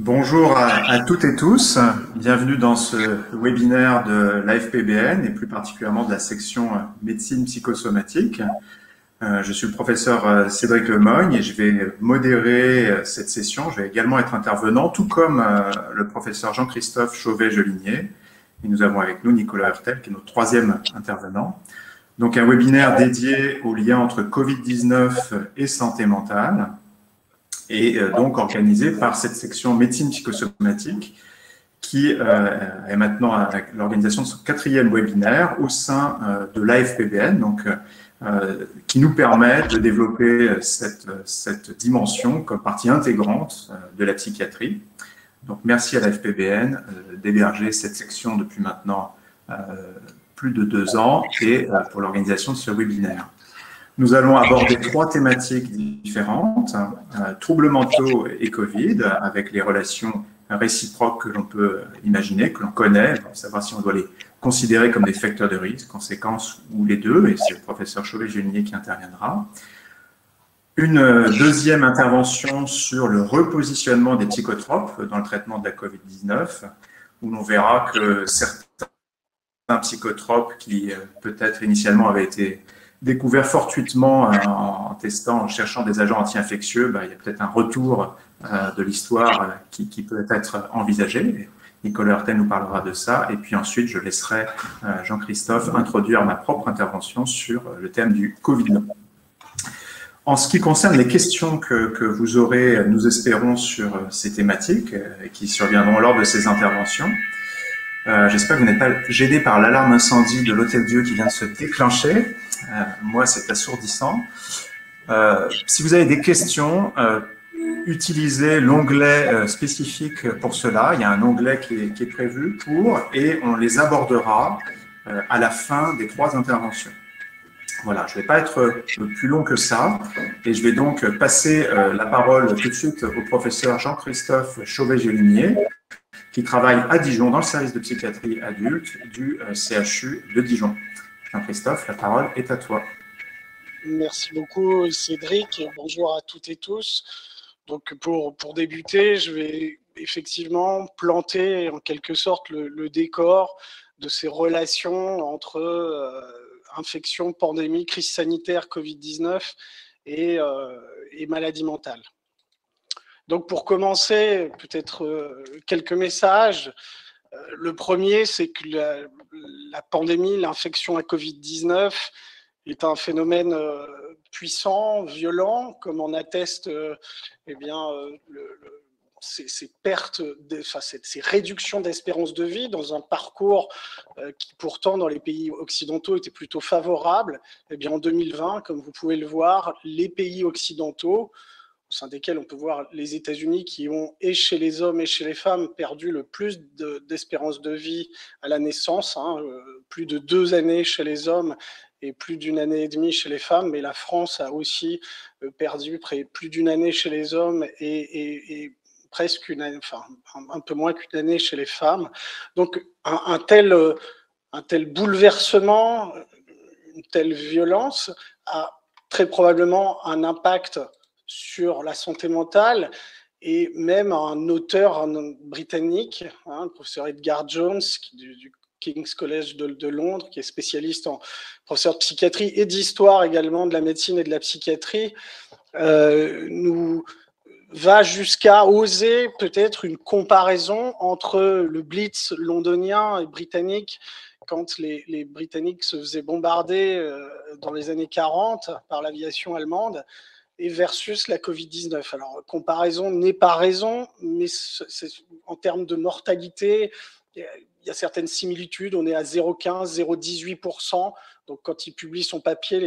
Bonjour à toutes et tous, bienvenue dans ce webinaire de l'AFPBN et plus particulièrement de la section médecine psychosomatique. Je suis le professeur Cédric Lemoyne et je vais modérer cette session. Je vais également être intervenant, tout comme le professeur Jean-Christophe Chauvet-Gelinier. Et nous avons avec nous Nicolas Hurtel, qui est notre troisième intervenant. Donc un webinaire dédié au lien entre Covid-19 et santé mentale, et donc organisé par cette section médecine psychosomatique qui est maintenant à l'organisation de son quatrième webinaire au sein de l'AFPBN, donc qui nous permet de développer cette dimension comme partie intégrante de la psychiatrie. Donc merci à l'AFPBN d'héberger cette section depuis maintenant plus de 2 ans et pour l'organisation de ce webinaire. Nous allons aborder 3 thématiques différentes, troubles mentaux et Covid, avec les relations réciproques que l'on peut imaginer, que l'on connaît, pour savoir si on doit les considérer comme des facteurs de risque, conséquences ou les deux, et c'est le professeur Chauvet-Gelinier qui interviendra. Une deuxième intervention sur le repositionnement des psychotropes dans le traitement de la Covid-19, où l'on verra que certains psychotropes qui peut-être initialement avaient été découvert fortuitement en testant, en cherchant des agents anti-infectieux, il y a peut-être un retour de l'histoire qui peut être envisagé. Nicolas Hurtel nous parlera de ça. Et puis ensuite, je laisserai Jean-Christophe introduire ma propre intervention sur le thème du Covid. En ce qui concerne les questions que vous aurez, nous espérons, sur ces thématiques qui surviendront lors de ces interventions, j'espère que vous n'êtes pas gêné par l'alarme incendie de l'Hôtel Dieu qui vient de se déclencher. Moi, c'est assourdissant. Si vous avez des questions, utilisez l'onglet spécifique pour cela. Il y a un onglet qui est prévu et on les abordera à la fin des 3 interventions. Voilà, je ne vais pas être plus long que ça et je vais donc passer la parole tout de suite au professeur Jean-Christophe Chauvet-Gelinier, qui travaille à Dijon dans le service de psychiatrie adulte du CHU de Dijon. Jean-Christophe, la parole est à toi. Merci beaucoup Cédric, bonjour à toutes et tous. Donc pour débuter, je vais effectivement planter en quelque sorte le décor de ces relations entre infection, pandémie, crise sanitaire, Covid-19 et maladie mentale. Donc pour commencer, peut-être quelques messages. Le premier, c'est que la pandémie, l'infection à Covid-19 est un phénomène puissant, violent, comme en atteste ces pertes, ces réductions d'espérance de vie dans un parcours qui pourtant dans les pays occidentaux était plutôt favorable. Eh bien en 2020, comme vous pouvez le voir, les pays occidentaux, au sein desquels on peut voir les États-Unis qui ont, et chez les hommes et chez les femmes, perdu le plus d'espérance de vie à la naissance, plus de 2 années chez les hommes et plus d'1 année et demie chez les femmes, mais la France a aussi perdu plus d'1 année chez les hommes et presque une année, enfin un peu moins qu'1 année chez les femmes. Donc un tel bouleversement, une telle violence a très probablement un impact sur la santé mentale, et même un auteur britannique, le professeur Edgar Jones, du King's College de Londres, qui est spécialiste en professeur de psychiatrie et d'histoire également de la médecine et de la psychiatrie, nous va jusqu'à oser peut-être une comparaison entre le Blitz londonien et britannique, quand les Britanniques se faisaient bombarder dans les années 40 par l'aviation allemande, et versus la Covid-19. Alors, comparaison n'est pas raison, mais en termes de mortalité, il y a certaines similitudes. On est à 0,15, 0,18%. Donc, quand ils publient son papier,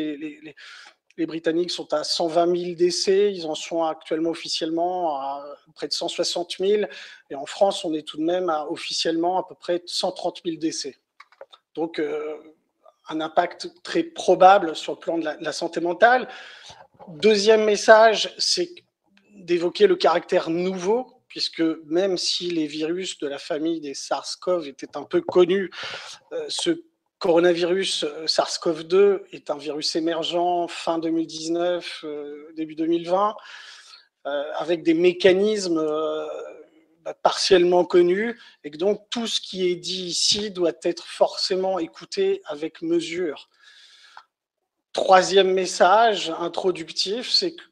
les Britanniques sont à 120 000 décès. Ils en sont actuellement officiellement à près de 160 000. Et en France, on est tout de même officiellement à peu près 130 000 décès. Donc, un impact très probable sur le plan de la santé mentale. Deuxième message, c'est d'évoquer le caractère nouveau, puisque même si les virus de la famille des SARS-CoV étaient un peu connus, ce coronavirus SARS-CoV-2 est un virus émergent fin 2019, début 2020, avec des mécanismes partiellement connu, et que donc tout ce qui est dit ici doit être forcément écouté avec mesure. Troisième message introductif, c'est que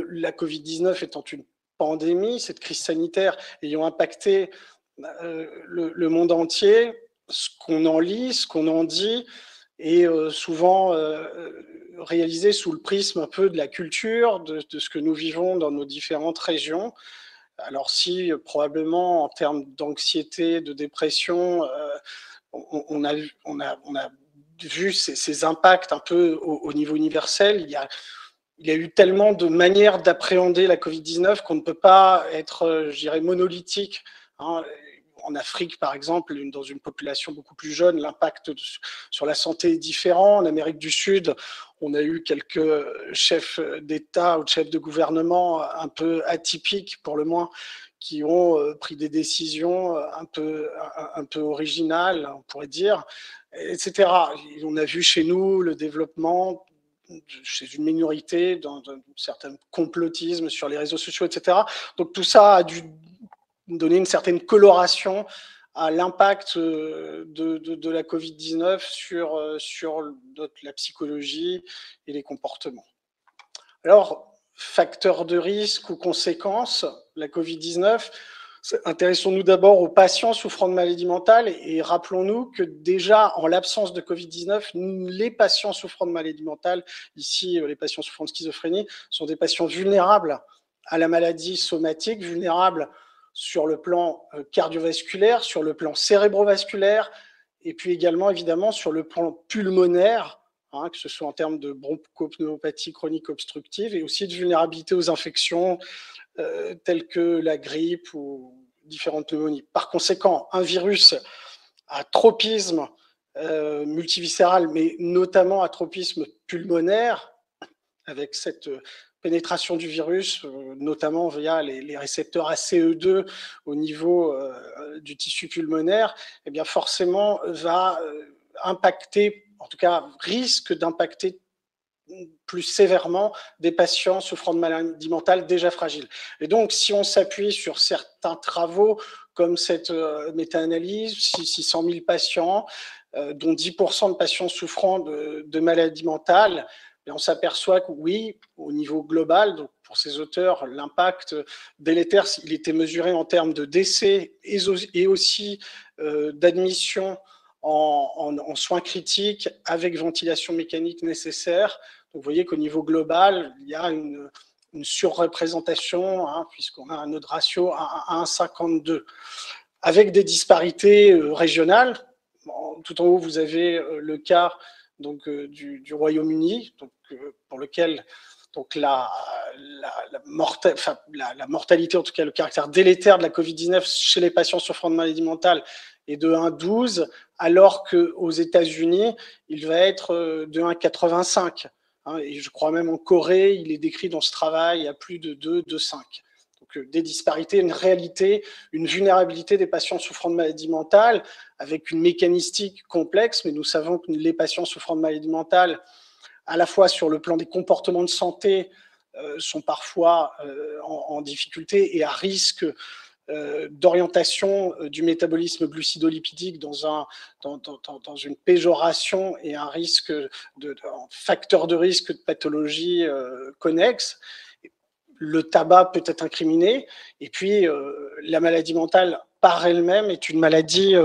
la Covid-19 étant une pandémie, cette crise sanitaire ayant impacté le monde entier, ce qu'on en lit, ce qu'on en dit, est souvent réalisé sous le prisme un peu de la culture, de ce que nous vivons dans nos différentes régions. Alors si probablement en termes d'anxiété, de dépression, on a vu ces impacts un peu au niveau universel. Il y a eu tellement de manières d'appréhender la Covid-19 qu'on ne peut pas être, je dirais, monolithique. Hein. En Afrique, par exemple, dans une population beaucoup plus jeune, l'impact sur la santé est différent. En Amérique du Sud, on a eu quelques chefs d'État ou de chefs de gouvernement un peu atypiques, pour le moins, qui ont pris des décisions un peu originales, on pourrait dire, etc. On a vu chez nous le développement chez une minorité, dans un certain complotisme sur les réseaux sociaux, etc. Donc tout ça a dû donner une certaine coloration à l'impact de la Covid-19 sur la psychologie et les comportements. Alors, facteurs de risque ou conséquences, la Covid-19, intéressons-nous d'abord aux patients souffrant de maladies mentales et rappelons-nous que déjà, en l'absence de Covid-19, les patients souffrant de maladies mentales, ici les patients souffrant de schizophrénie, sont des patients vulnérables à la maladie somatique, vulnérables sur le plan cardiovasculaire, sur le plan cérébrovasculaire, et puis également, évidemment, sur le plan pulmonaire, hein, que ce soit en termes de bronchopneumopathie chronique obstructive, et aussi de vulnérabilité aux infections telles que la grippe ou différentes pneumonies. Par conséquent, un virus à tropisme multiviscéral, mais notamment à tropisme pulmonaire, avec cette pénétration du virus, notamment via les récepteurs ACE2 au niveau du tissu pulmonaire, eh bien forcément va impacter, en tout cas risque d'impacter plus sévèrement des patients souffrant de maladies mentales déjà fragiles. Et donc, si on s'appuie sur certains travaux, comme cette méta-analyse, 600 000 patients, dont 10% de patients souffrant de maladies mentales, et on s'aperçoit que oui, au niveau global, donc pour ces auteurs, l'impact délétère, il était mesuré en termes de décès et aussi d'admission en soins critiques avec ventilation mécanique nécessaire. Donc vous voyez qu'au niveau global, il y a une surreprésentation, hein, puisqu'on a un odds ratio à 1,52, avec des disparités régionales. Tout en haut, vous avez le cas donc, du Royaume-Uni, pour lequel donc, la mortalité, en tout cas le caractère délétère de la Covid-19 chez les patients souffrant de maladies mentales est de 1,12, alors qu'aux États-Unis, il va être de 1,85. Hein, et je crois même en Corée, il est décrit dans ce travail à plus de 2,5. Donc des disparités, une réalité, une vulnérabilité des patients souffrant de maladies mentales, avec une mécanistique complexe, mais nous savons que les patients souffrant de maladies mentales, à la fois sur le plan des comportements de santé, sont parfois en difficulté et à risque d'orientation du métabolisme glucidolipidique dans une péjoration et un risque un facteur de risque de pathologie connexe. Le tabac peut être incriminé, et puis la maladie mentale par elle-même est une maladie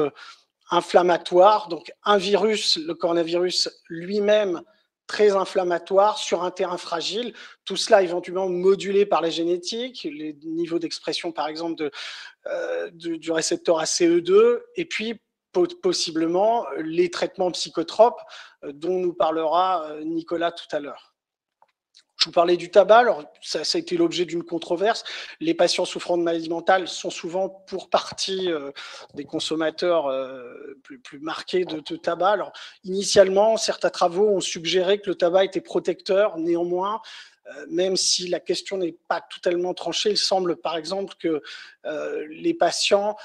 inflammatoire, donc un virus, le coronavirus lui-même, très inflammatoire sur un terrain fragile, tout cela éventuellement modulé par la génétique, les niveaux d'expression par exemple du récepteur ACE2, et puis possiblement les traitements psychotropes dont nous parlera Nicolas tout à l'heure. Je vous parlais du tabac, alors ça a été l'objet d'une controverse. Les patients souffrant de maladies mentales sont souvent pour partie des consommateurs plus marqués de tabac. Alors initialement, certains travaux ont suggéré que le tabac était protecteur. Néanmoins, même si la question n'est pas totalement tranchée, il semble par exemple que les patients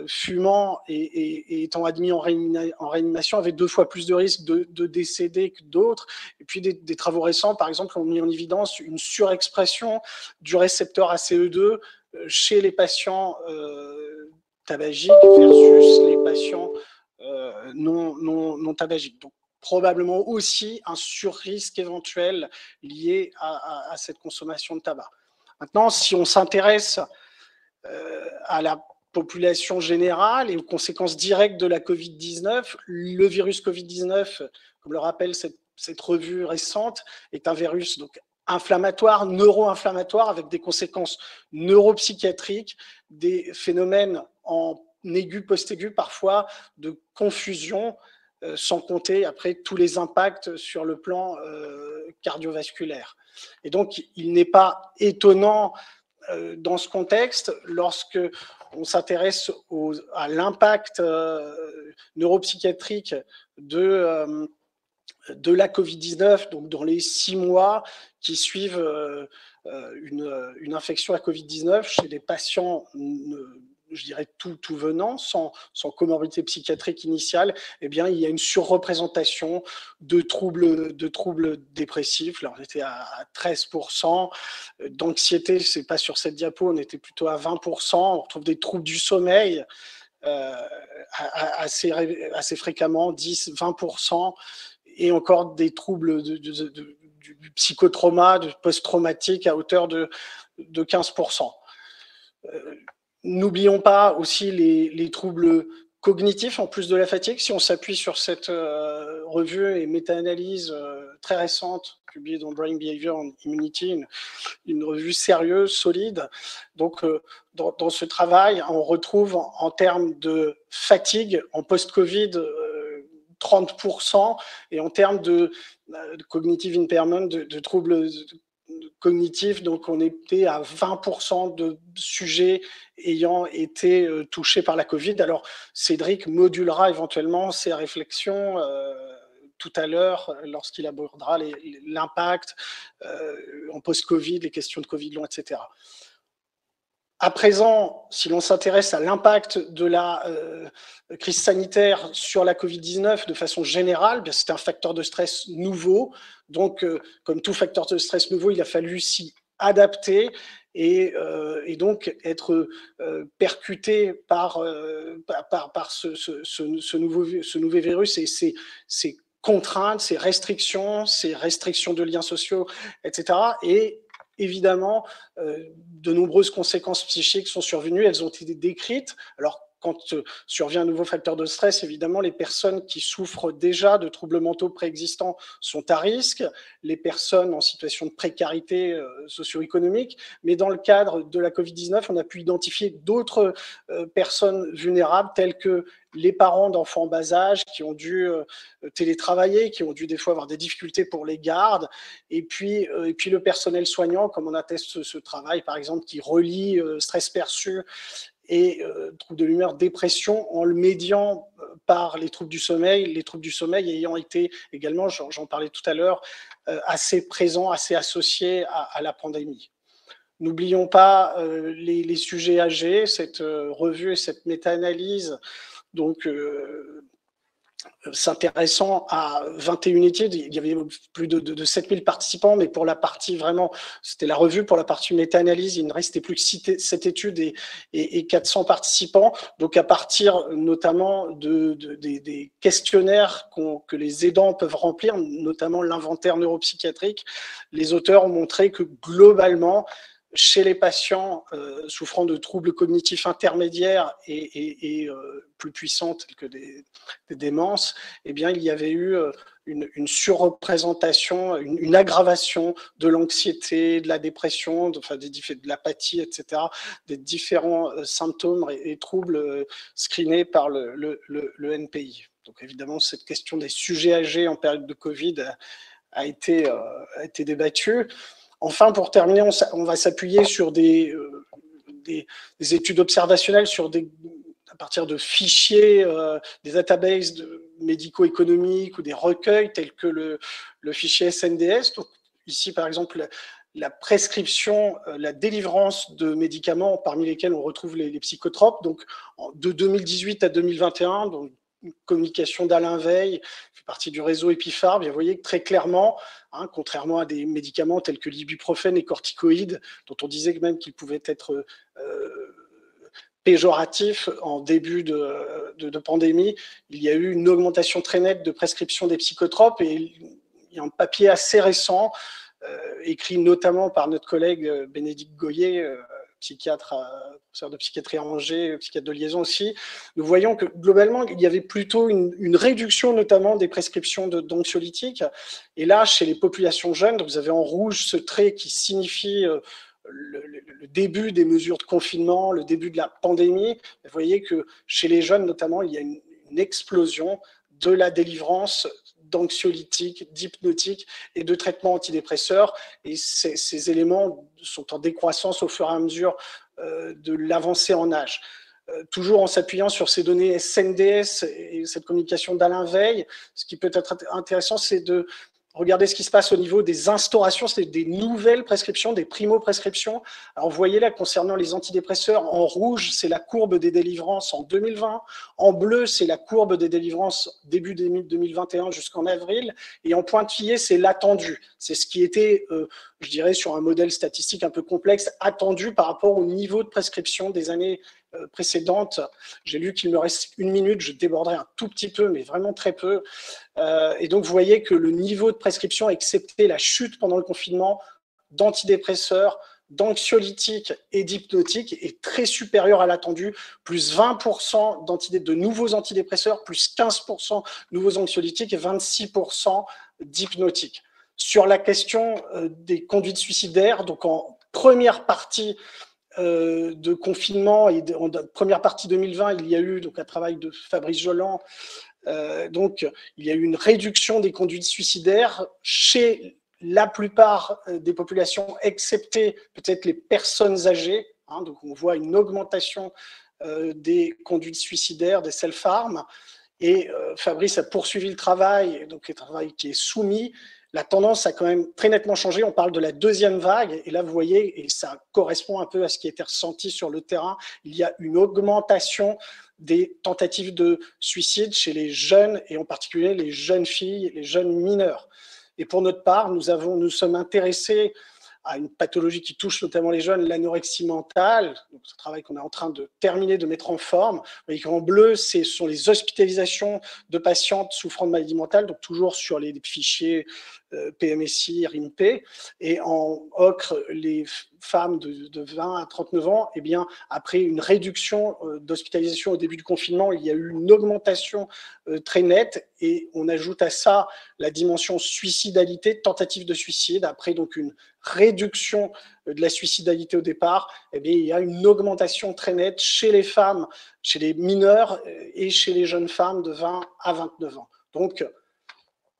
fumant et étant admis en réanimation avaient 2 fois plus de risques de décéder que d'autres. Et puis des travaux récents, par exemple, ont mis en évidence une surexpression du récepteur ACE2 chez les patients tabagiques versus les patients non tabagiques. Donc, probablement aussi un surrisque éventuel lié à cette consommation de tabac. Maintenant, si on s'intéresse à la population générale et aux conséquences directes de la Covid-19, le virus Covid-19, comme le rappelle cette revue récente, est un virus donc inflammatoire, neuro-inflammatoire, avec des conséquences neuropsychiatriques, des phénomènes en aigu, post-aigu, parfois de confusion, sans compter après tous les impacts sur le plan cardiovasculaire. Et donc, il n'est pas étonnant dans ce contexte, lorsque on s'intéresse à l'impact neuropsychiatrique de la Covid-19, donc dans les 6 mois qui suivent une infection à Covid-19 chez des patients, je dirais tout venant, sans comorbidité psychiatrique initiale, eh bien, il y a une surreprésentation de troubles dépressifs. Là, on était à 13%. D'anxiété, c'est pas sur cette diapo, on était plutôt à 20%. On retrouve des troubles du sommeil assez fréquemment, 10-20%. Et encore des troubles du psychotrauma, de post-traumatique à hauteur de 15%. N'oublions pas aussi les troubles cognitifs en plus de la fatigue. Si on s'appuie sur cette revue et méta-analyse très récente publiée dans Brain Behavior and Immunity, une revue sérieuse, solide. Donc, dans ce travail, on retrouve en termes de fatigue, en post-Covid, 30%, et en termes de cognitive impairment, de troubles cognitifs, donc on était à 20% de sujets ayant été touchés par la Covid. Alors, Cédric modulera éventuellement ses réflexions tout à l'heure lorsqu'il abordera l'impact en post-Covid, les questions de Covid long, etc. À présent, si l'on s'intéresse à l'impact de la crise sanitaire sur la Covid-19 de façon générale, c'est un facteur de stress nouveau. Donc, comme tout facteur de stress nouveau, il a fallu s'y adapter et donc être percuté par ce nouveau virus et ces contraintes, ces restrictions de liens sociaux, etc. Et évidemment, de nombreuses conséquences psychiques sont survenues, elles ont été décrites. Alors, quand survient un nouveau facteur de stress, évidemment, les personnes qui souffrent déjà de troubles mentaux préexistants sont à risque, les personnes en situation de précarité socio-économique, mais dans le cadre de la Covid-19, on a pu identifier d'autres personnes vulnérables, telles que les parents d'enfants en bas âge qui ont dû télétravailler, qui ont dû des fois avoir des difficultés pour les gardes, et puis le personnel soignant, comme on atteste ce travail, par exemple, qui relie stress perçu et troubles de l'humeur, dépression, en le médiant par les troubles du sommeil ayant été également, j'en parlais tout à l'heure, assez présents, assez associés à la pandémie. N'oublions pas les sujets âgés, cette revue et cette méta-analyse, donc s'intéressant à 21 études, il y avait plus de 7000 participants, mais pour la partie vraiment, c'était la revue, pour la partie méta-analyse, il ne restait plus que 7 études et 400 participants. Donc à partir notamment des questionnaires que les aidants peuvent remplir, notamment l'inventaire neuropsychiatrique, les auteurs ont montré que globalement, chez les patients souffrant de troubles cognitifs intermédiaires et plus puissants, tels que des démences, eh bien, il y avait eu une surreprésentation, une aggravation de l'anxiété, de la dépression, de l'apathie, etc., des différents symptômes et troubles screenés par le NPI. Donc évidemment, cette question des sujets âgés en période de Covid a été débattue. Enfin, pour terminer, on va s'appuyer sur des études observationnelles à partir de fichiers, des databases médico-économiques ou des recueils tels que le fichier SNDS. Donc, ici, par exemple, la prescription, la délivrance de médicaments parmi lesquels on retrouve les psychotropes. Donc, de 2018 à 2021, donc communication d'Alain Veil, fait partie du réseau Epipharm. Vous voyez que très clairement, contrairement à des médicaments tels que l'ibuprofène et corticoïdes, dont on disait même qu'ils pouvaient être péjoratifs en début de pandémie, il y a eu une augmentation très nette de prescription des psychotropes, et il y a un papier assez récent, écrit notamment par notre collègue Bénédicte Goyer, psychiatre, professeur de psychiatrie à Angers, psychiatre de liaison aussi. Nous voyons que globalement, il y avait plutôt une réduction notamment des prescriptions d'anxiolytiques. Et là, chez les populations jeunes, vous avez en rouge ce trait qui signifie le début des mesures de confinement, le début de la pandémie. Vous voyez que chez les jeunes notamment, il y a une explosion de la délivrance d'anxiolytiques, d'hypnotiques et de traitements antidépresseurs. Et ces éléments sont en décroissance au fur et à mesure de l'avancée en âge. Toujours en s'appuyant sur ces données SNDS et cette communication d'Alain Veil, ce qui peut être intéressant, c'est de regarder ce qui se passe au niveau des instaurations, c'est des nouvelles prescriptions, des primo-prescriptions. Alors, vous voyez là, concernant les antidépresseurs, en rouge, c'est la courbe des délivrances en 2020. En bleu, c'est la courbe des délivrances début 2021 jusqu'en avril. Et en pointillé, c'est l'attendu. C'est ce qui était, je dirais, sur un modèle statistique un peu complexe, attendu par rapport au niveau de prescription des années précédentes. J'ai lu qu'il me reste 1 minute, je déborderai un tout petit peu, mais vraiment très peu. Et donc, vous voyez que le niveau de prescription, excepté la chute pendant le confinement d'antidépresseurs, d'anxiolytiques et d'hypnotiques, est très supérieur à l'attendu, plus 20% de nouveaux antidépresseurs, plus 15% de nouveaux anxiolytiques et 26% d'hypnotiques. Sur la question des conduites suicidaires, donc en première partie de confinement et en première partie 2020, il y a eu donc un travail de Fabrice Jolland. Donc, il y a eu une réduction des conduites suicidaires chez la plupart des populations, excepté peut-être les personnes âgées. Donc, on voit une augmentation des conduites suicidaires, des self-harm. Et Fabrice a poursuivi le travail, donc le travail qui est soumis. La tendance a quand même très nettement changé. On parle de la deuxième vague. Et là, vous voyez, et ça correspond un peu à ce qui a été ressenti sur le terrain, il y a une augmentation des tentatives de suicide chez les jeunes, et en particulier les jeunes filles, les jeunes mineurs. Et pour notre part, nous sommes intéressés à une pathologie qui touche notamment les jeunes, l'anorexie mentale. Donc, ce travail qu'on est en train de terminer, de mettre en forme. Vous voyez qu'en bleu, ce sont les hospitalisations de patientes souffrant de maladies mentales, donc toujours sur les fichiers PMSI, RIMP. Et en ocre, les femmes de 20 à 39 ans, eh bien, après une réduction d'hospitalisation au début du confinement, il y a eu une augmentation très nette, et on ajoute à ça la dimension suicidalité, tentative de suicide. Après donc une réduction de la suicidalité au départ, eh bien, il y a une augmentation très nette chez les femmes, chez les mineurs et chez les jeunes femmes de 20 à 29 ans. Donc,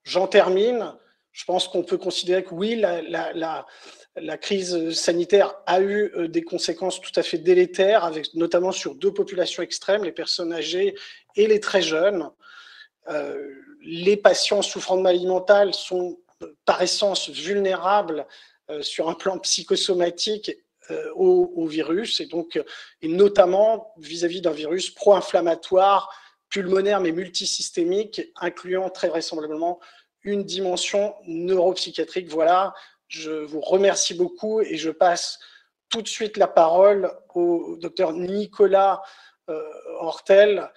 j'en termine. Je pense qu'on peut considérer que oui, la crise sanitaire a eu des conséquences tout à fait délétères, avec, notamment sur 2 populations extrêmes, les personnes âgées et les très jeunes. Les patients souffrant de maladies mentales sont par essence vulnérables sur un plan psychosomatique au virus, et notamment vis-à-vis d'un virus pro-inflammatoire, pulmonaire mais multisystémique, incluant très vraisemblablement une dimension neuropsychiatrique. Voilà, je vous remercie beaucoup et je passe tout de suite la parole au docteur Nicolas Hortel,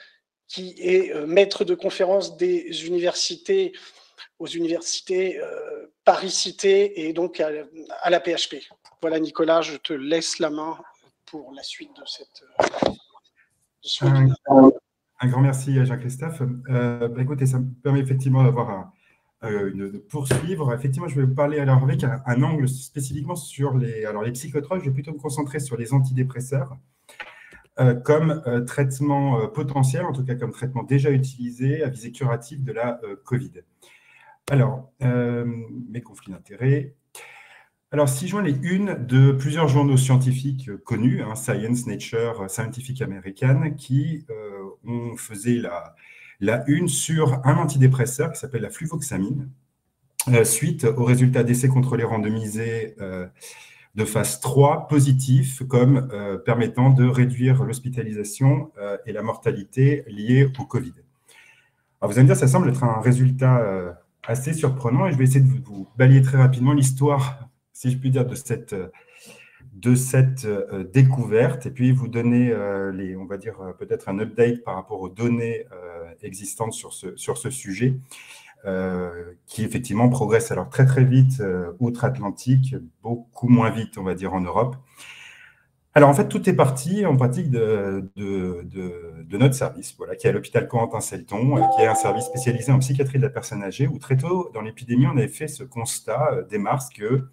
qui est maître de conférence des universités, aux universités Paris-Cité et donc à la PHP. Voilà, Nicolas, je te laisse la main pour la suite de cette... Un grand merci à Jean-Christophe. Écoutez, ça me permet effectivement d'avoir de poursuivre. Effectivement, je vais vous parler alors avec un angle spécifiquement sur les psychotropes. Je vais plutôt me concentrer sur les antidépresseurs comme traitement potentiel, en tout cas comme traitement déjà utilisé à visée curative de la Covid. Alors, mes conflits d'intérêts. Alors, si je joins les unes de plusieurs journaux scientifiques connus, Science, Nature, Scientific American, qui ont fait la une sur un antidépresseur qui s'appelle la fluvoxamine, suite aux résultats d'essais contrôlés randomisés de phase 3 positifs, comme permettant de réduire l'hospitalisation et la mortalité liée au Covid. Alors, vous allez me dire, ça semble être un résultat assez surprenant et je vais essayer de vous balayer très rapidement l'histoire, si je puis dire, de cette découverte et puis vous donner, on va dire, peut-être un update par rapport aux données existantes sur ce sujet. Qui effectivement progresse alors très très vite outre-Atlantique, beaucoup moins vite, on va dire, en Europe. Alors en fait, tout est parti en pratique de notre service, voilà, qui est à l'hôpital Corentin-Selton, qui est un service spécialisé en psychiatrie de la personne âgée, où très tôt dans l'épidémie, on avait fait ce constat dès mars que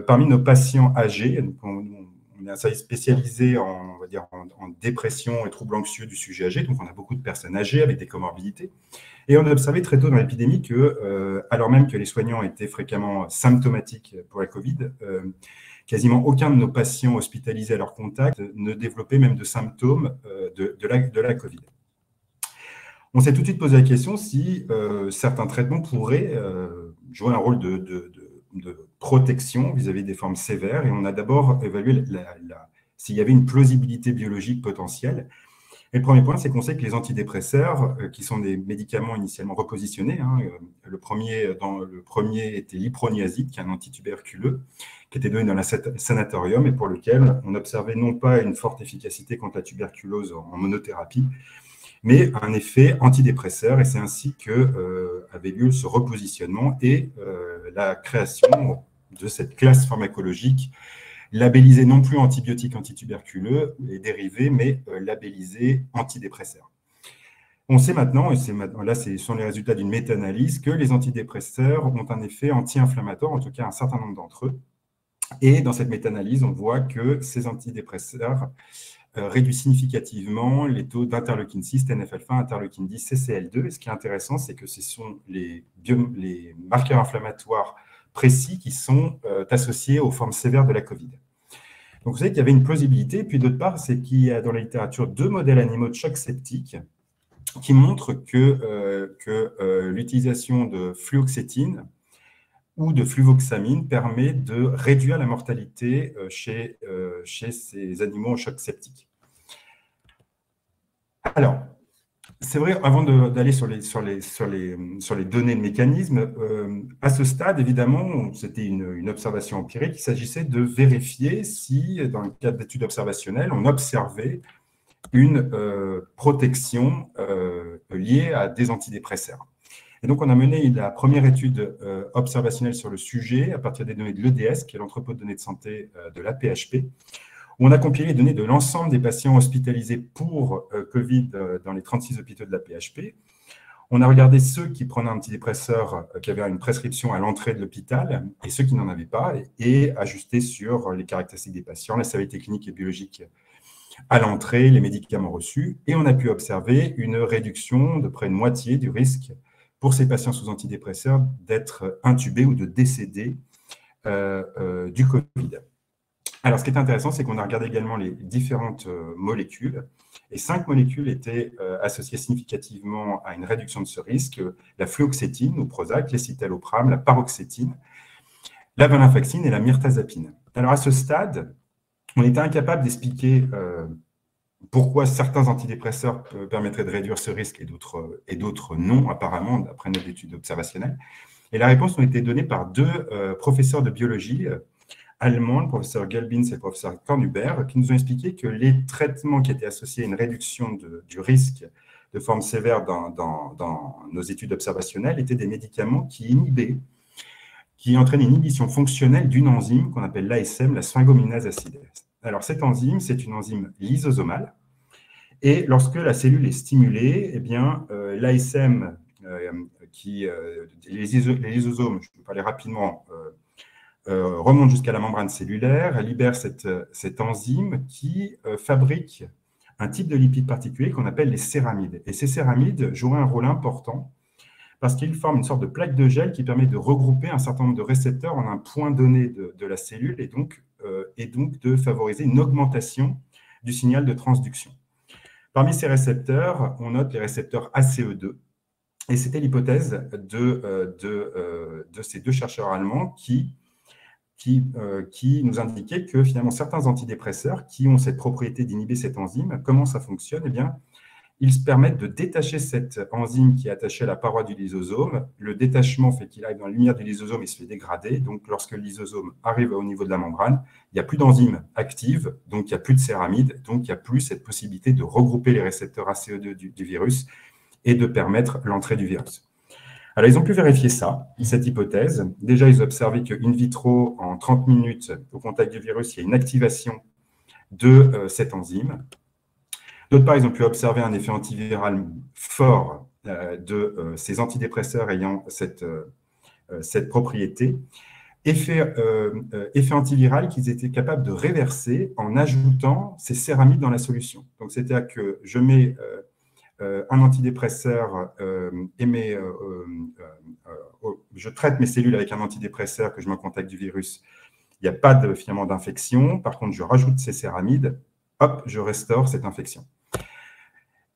parmi nos patients âgés, on est un service spécialisé on va dire, en dépression et troubles anxieux du sujet âgé, donc on a beaucoup de personnes âgées avec des comorbidités. Et on a observé très tôt dans l'épidémie que, alors même que les soignants étaient fréquemment symptomatiques pour la Covid, quasiment aucun de nos patients hospitalisés à leur contact ne développait même de symptômes de la Covid. On s'est tout de suite posé la question si certains traitements pourraient jouer un rôle de protection vis-à-vis des formes sévères. Et on a d'abord évalué s'il y avait une plausibilité biologique potentielle. Et le premier point, c'est qu'on sait que les antidépresseurs, qui sont des médicaments initialement repositionnés, le premier était l'iproniazide, qui est un antituberculeux, qui était donné dans un sanatorium et pour lequel on observait non pas une forte efficacité contre la tuberculose en monothérapie, mais un effet antidépresseur. Et c'est ainsi qu'avait lieu ce repositionnement et la création de cette classe pharmacologique labellisé non plus antibiotiques antituberculeux et dérivés, mais labellisé antidépresseurs. On sait maintenant, et là ce sont les résultats d'une méta-analyse, que les antidépresseurs ont un effet anti-inflammatoire, en tout cas un certain nombre d'entre eux. Et dans cette méta-analyse, on voit que ces antidépresseurs réduisent significativement les taux d'interleukine 6, TNF-alpha, interleukine 10, CCL2. Et ce qui est intéressant, c'est que ce sont les marqueurs inflammatoires précis qui sont associés aux formes sévères de la Covid. Donc, vous savez qu'il y avait une plausibilité. Puis, d'autre part, c'est qu'il y a dans la littérature 2 modèles animaux de choc septique qui montrent que l'utilisation de fluoxétine ou de fluvoxamine permet de réduire la mortalité chez ces animaux en choc septique. Alors, c'est vrai, avant d'aller sur les données de mécanisme, à ce stade, évidemment, c'était une observation empirique. Il s'agissait de vérifier si, dans le cadre d'études observationnelles, on observait une protection liée à des antidépresseurs. Et donc, on a mené la première étude observationnelle sur le sujet à partir des données de l'EDS, qui est l'entrepôt de données de santé de l'AP-HP, où on a compilé les données de l'ensemble des patients hospitalisés pour Covid dans les 36 hôpitaux de l'AP-HP. On a regardé ceux qui prenaient un antidépresseur qui avaient une prescription à l'entrée de l'hôpital et ceux qui n'en avaient pas, et ajusté sur les caractéristiques des patients, la sévérité clinique et biologique à l'entrée, les médicaments reçus. Et on a pu observer une réduction de près de moitié du risque pour ces patients sous antidépresseurs d'être intubés ou de décéder du Covid. Alors, ce qui est intéressant, c'est qu'on a regardé également les différentes molécules, et 5 molécules étaient associées significativement à une réduction de ce risque: la fluoxétine ou Prozac, l'escitalopram, la paroxétine, la venlafaxine et la mirtazapine. Alors, à ce stade, on était incapable d'expliquer pourquoi certains antidépresseurs permettraient de réduire ce risque et d'autres non, apparemment, d'après notre étude observationnelle. Et la réponse nous a été donnée par 2 professeurs de biologie allemands, le professeur Gelbins et le professeur Kornhuber, qui nous ont expliqué que les traitements qui étaient associés à une réduction du risque de forme sévère dans nos études observationnelles étaient des médicaments qui entraînaient une inhibition fonctionnelle d'une enzyme qu'on appelle l'ASM, la sphingominase acidase. Alors, cette enzyme, c'est une enzyme lysosomale, et lorsque la cellule est stimulée, eh bien, l'ASM, les lysosomes, je vais parler rapidement, remonte jusqu'à la membrane cellulaire, elle libère cette enzyme qui fabrique un type de lipides particulier qu'on appelle les céramides. Et ces céramides jouent un rôle important parce qu'ils forment une sorte de plaque de gel qui permet de regrouper un certain nombre de récepteurs en un point donné de la cellule et donc de favoriser une augmentation du signal de transduction. Parmi ces récepteurs, on note les récepteurs ACE2. Et c'était l'hypothèse de ces 2 chercheurs allemands qui nous indiquait que finalement certains antidépresseurs qui ont cette propriété d'inhiber cette enzyme, comment ça fonctionne? Eh bien, ils se permettent de détacher cette enzyme qui est attachée à la paroi du lysosome. Le détachement fait qu'il arrive dans la lumière du lysosome et se fait dégrader. Donc, lorsque le lysosome arrive au niveau de la membrane, il n'y a plus d'enzyme active, donc il n'y a plus de céramide, donc il n'y a plus cette possibilité de regrouper les récepteurs ACE2 du virus et de permettre l'entrée du virus. Alors, ils ont pu vérifier ça, cette hypothèse. Déjà, ils ont observé qu'in vitro, en 30 minutes, au contact du virus, il y a une activation de cette enzyme. D'autre part, ils ont pu observer un effet antiviral fort de ces antidépresseurs ayant cette propriété. Effet antiviral qu'ils étaient capables de réverser en ajoutant ces céramides dans la solution. Donc, c'est-à-dire que je mets un antidépresseur je traite mes cellules avec un antidépresseur que je mets en contact du virus. Il n'y a pas finalement d'infection. Par contre, je rajoute ces céramides, hop, je restaure cette infection.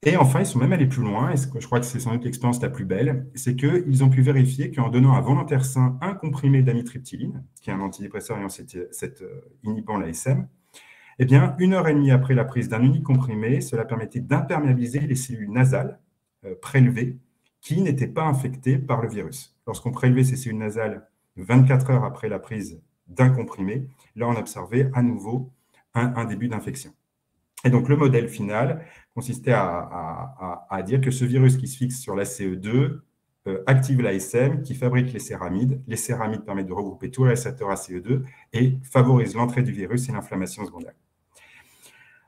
Et enfin, ils sont même allés plus loin, et je crois que c'est sans doute l'expérience la plus belle, c'est qu'ils ont pu vérifier qu'en donnant à volontaire sain un comprimé d'amitriptyline, qui est un antidépresseur ayant inhibant l'ASM, eh bien, 1h30 après la prise d'un unique comprimé, cela permettait d'imperméabiliser les cellules nasales prélevées qui n'étaient pas infectées par le virus. Lorsqu'on prélevait ces cellules nasales 24 heures après la prise d'un comprimé, là, on observait à nouveau un début d'infection. Et donc, le modèle final consistait à dire que ce virus qui se fixe sur l'ACE2 active l'ASM qui fabrique les céramides. Les céramides permettent de regrouper tous les récepteurs ACE2 et favorisent l'entrée du virus et l'inflammation secondaire.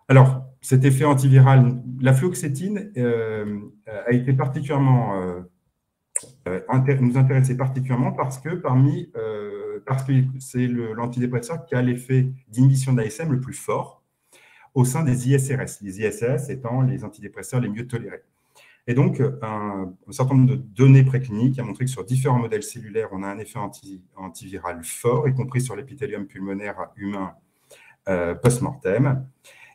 Alors, cet effet antiviral, la fluoxétine a été particulièrement, nous intéressait particulièrement parce que c'est l'antidépresseur qui a l'effet d'inhibition de l'ASM le plus fort au sein des ISRS, les ISRS étant les antidépresseurs les mieux tolérés. Et donc, un certain nombre de données précliniques a montré que sur différents modèles cellulaires, on a un effet antiviral fort, y compris sur l'épithélium pulmonaire humain post-mortem,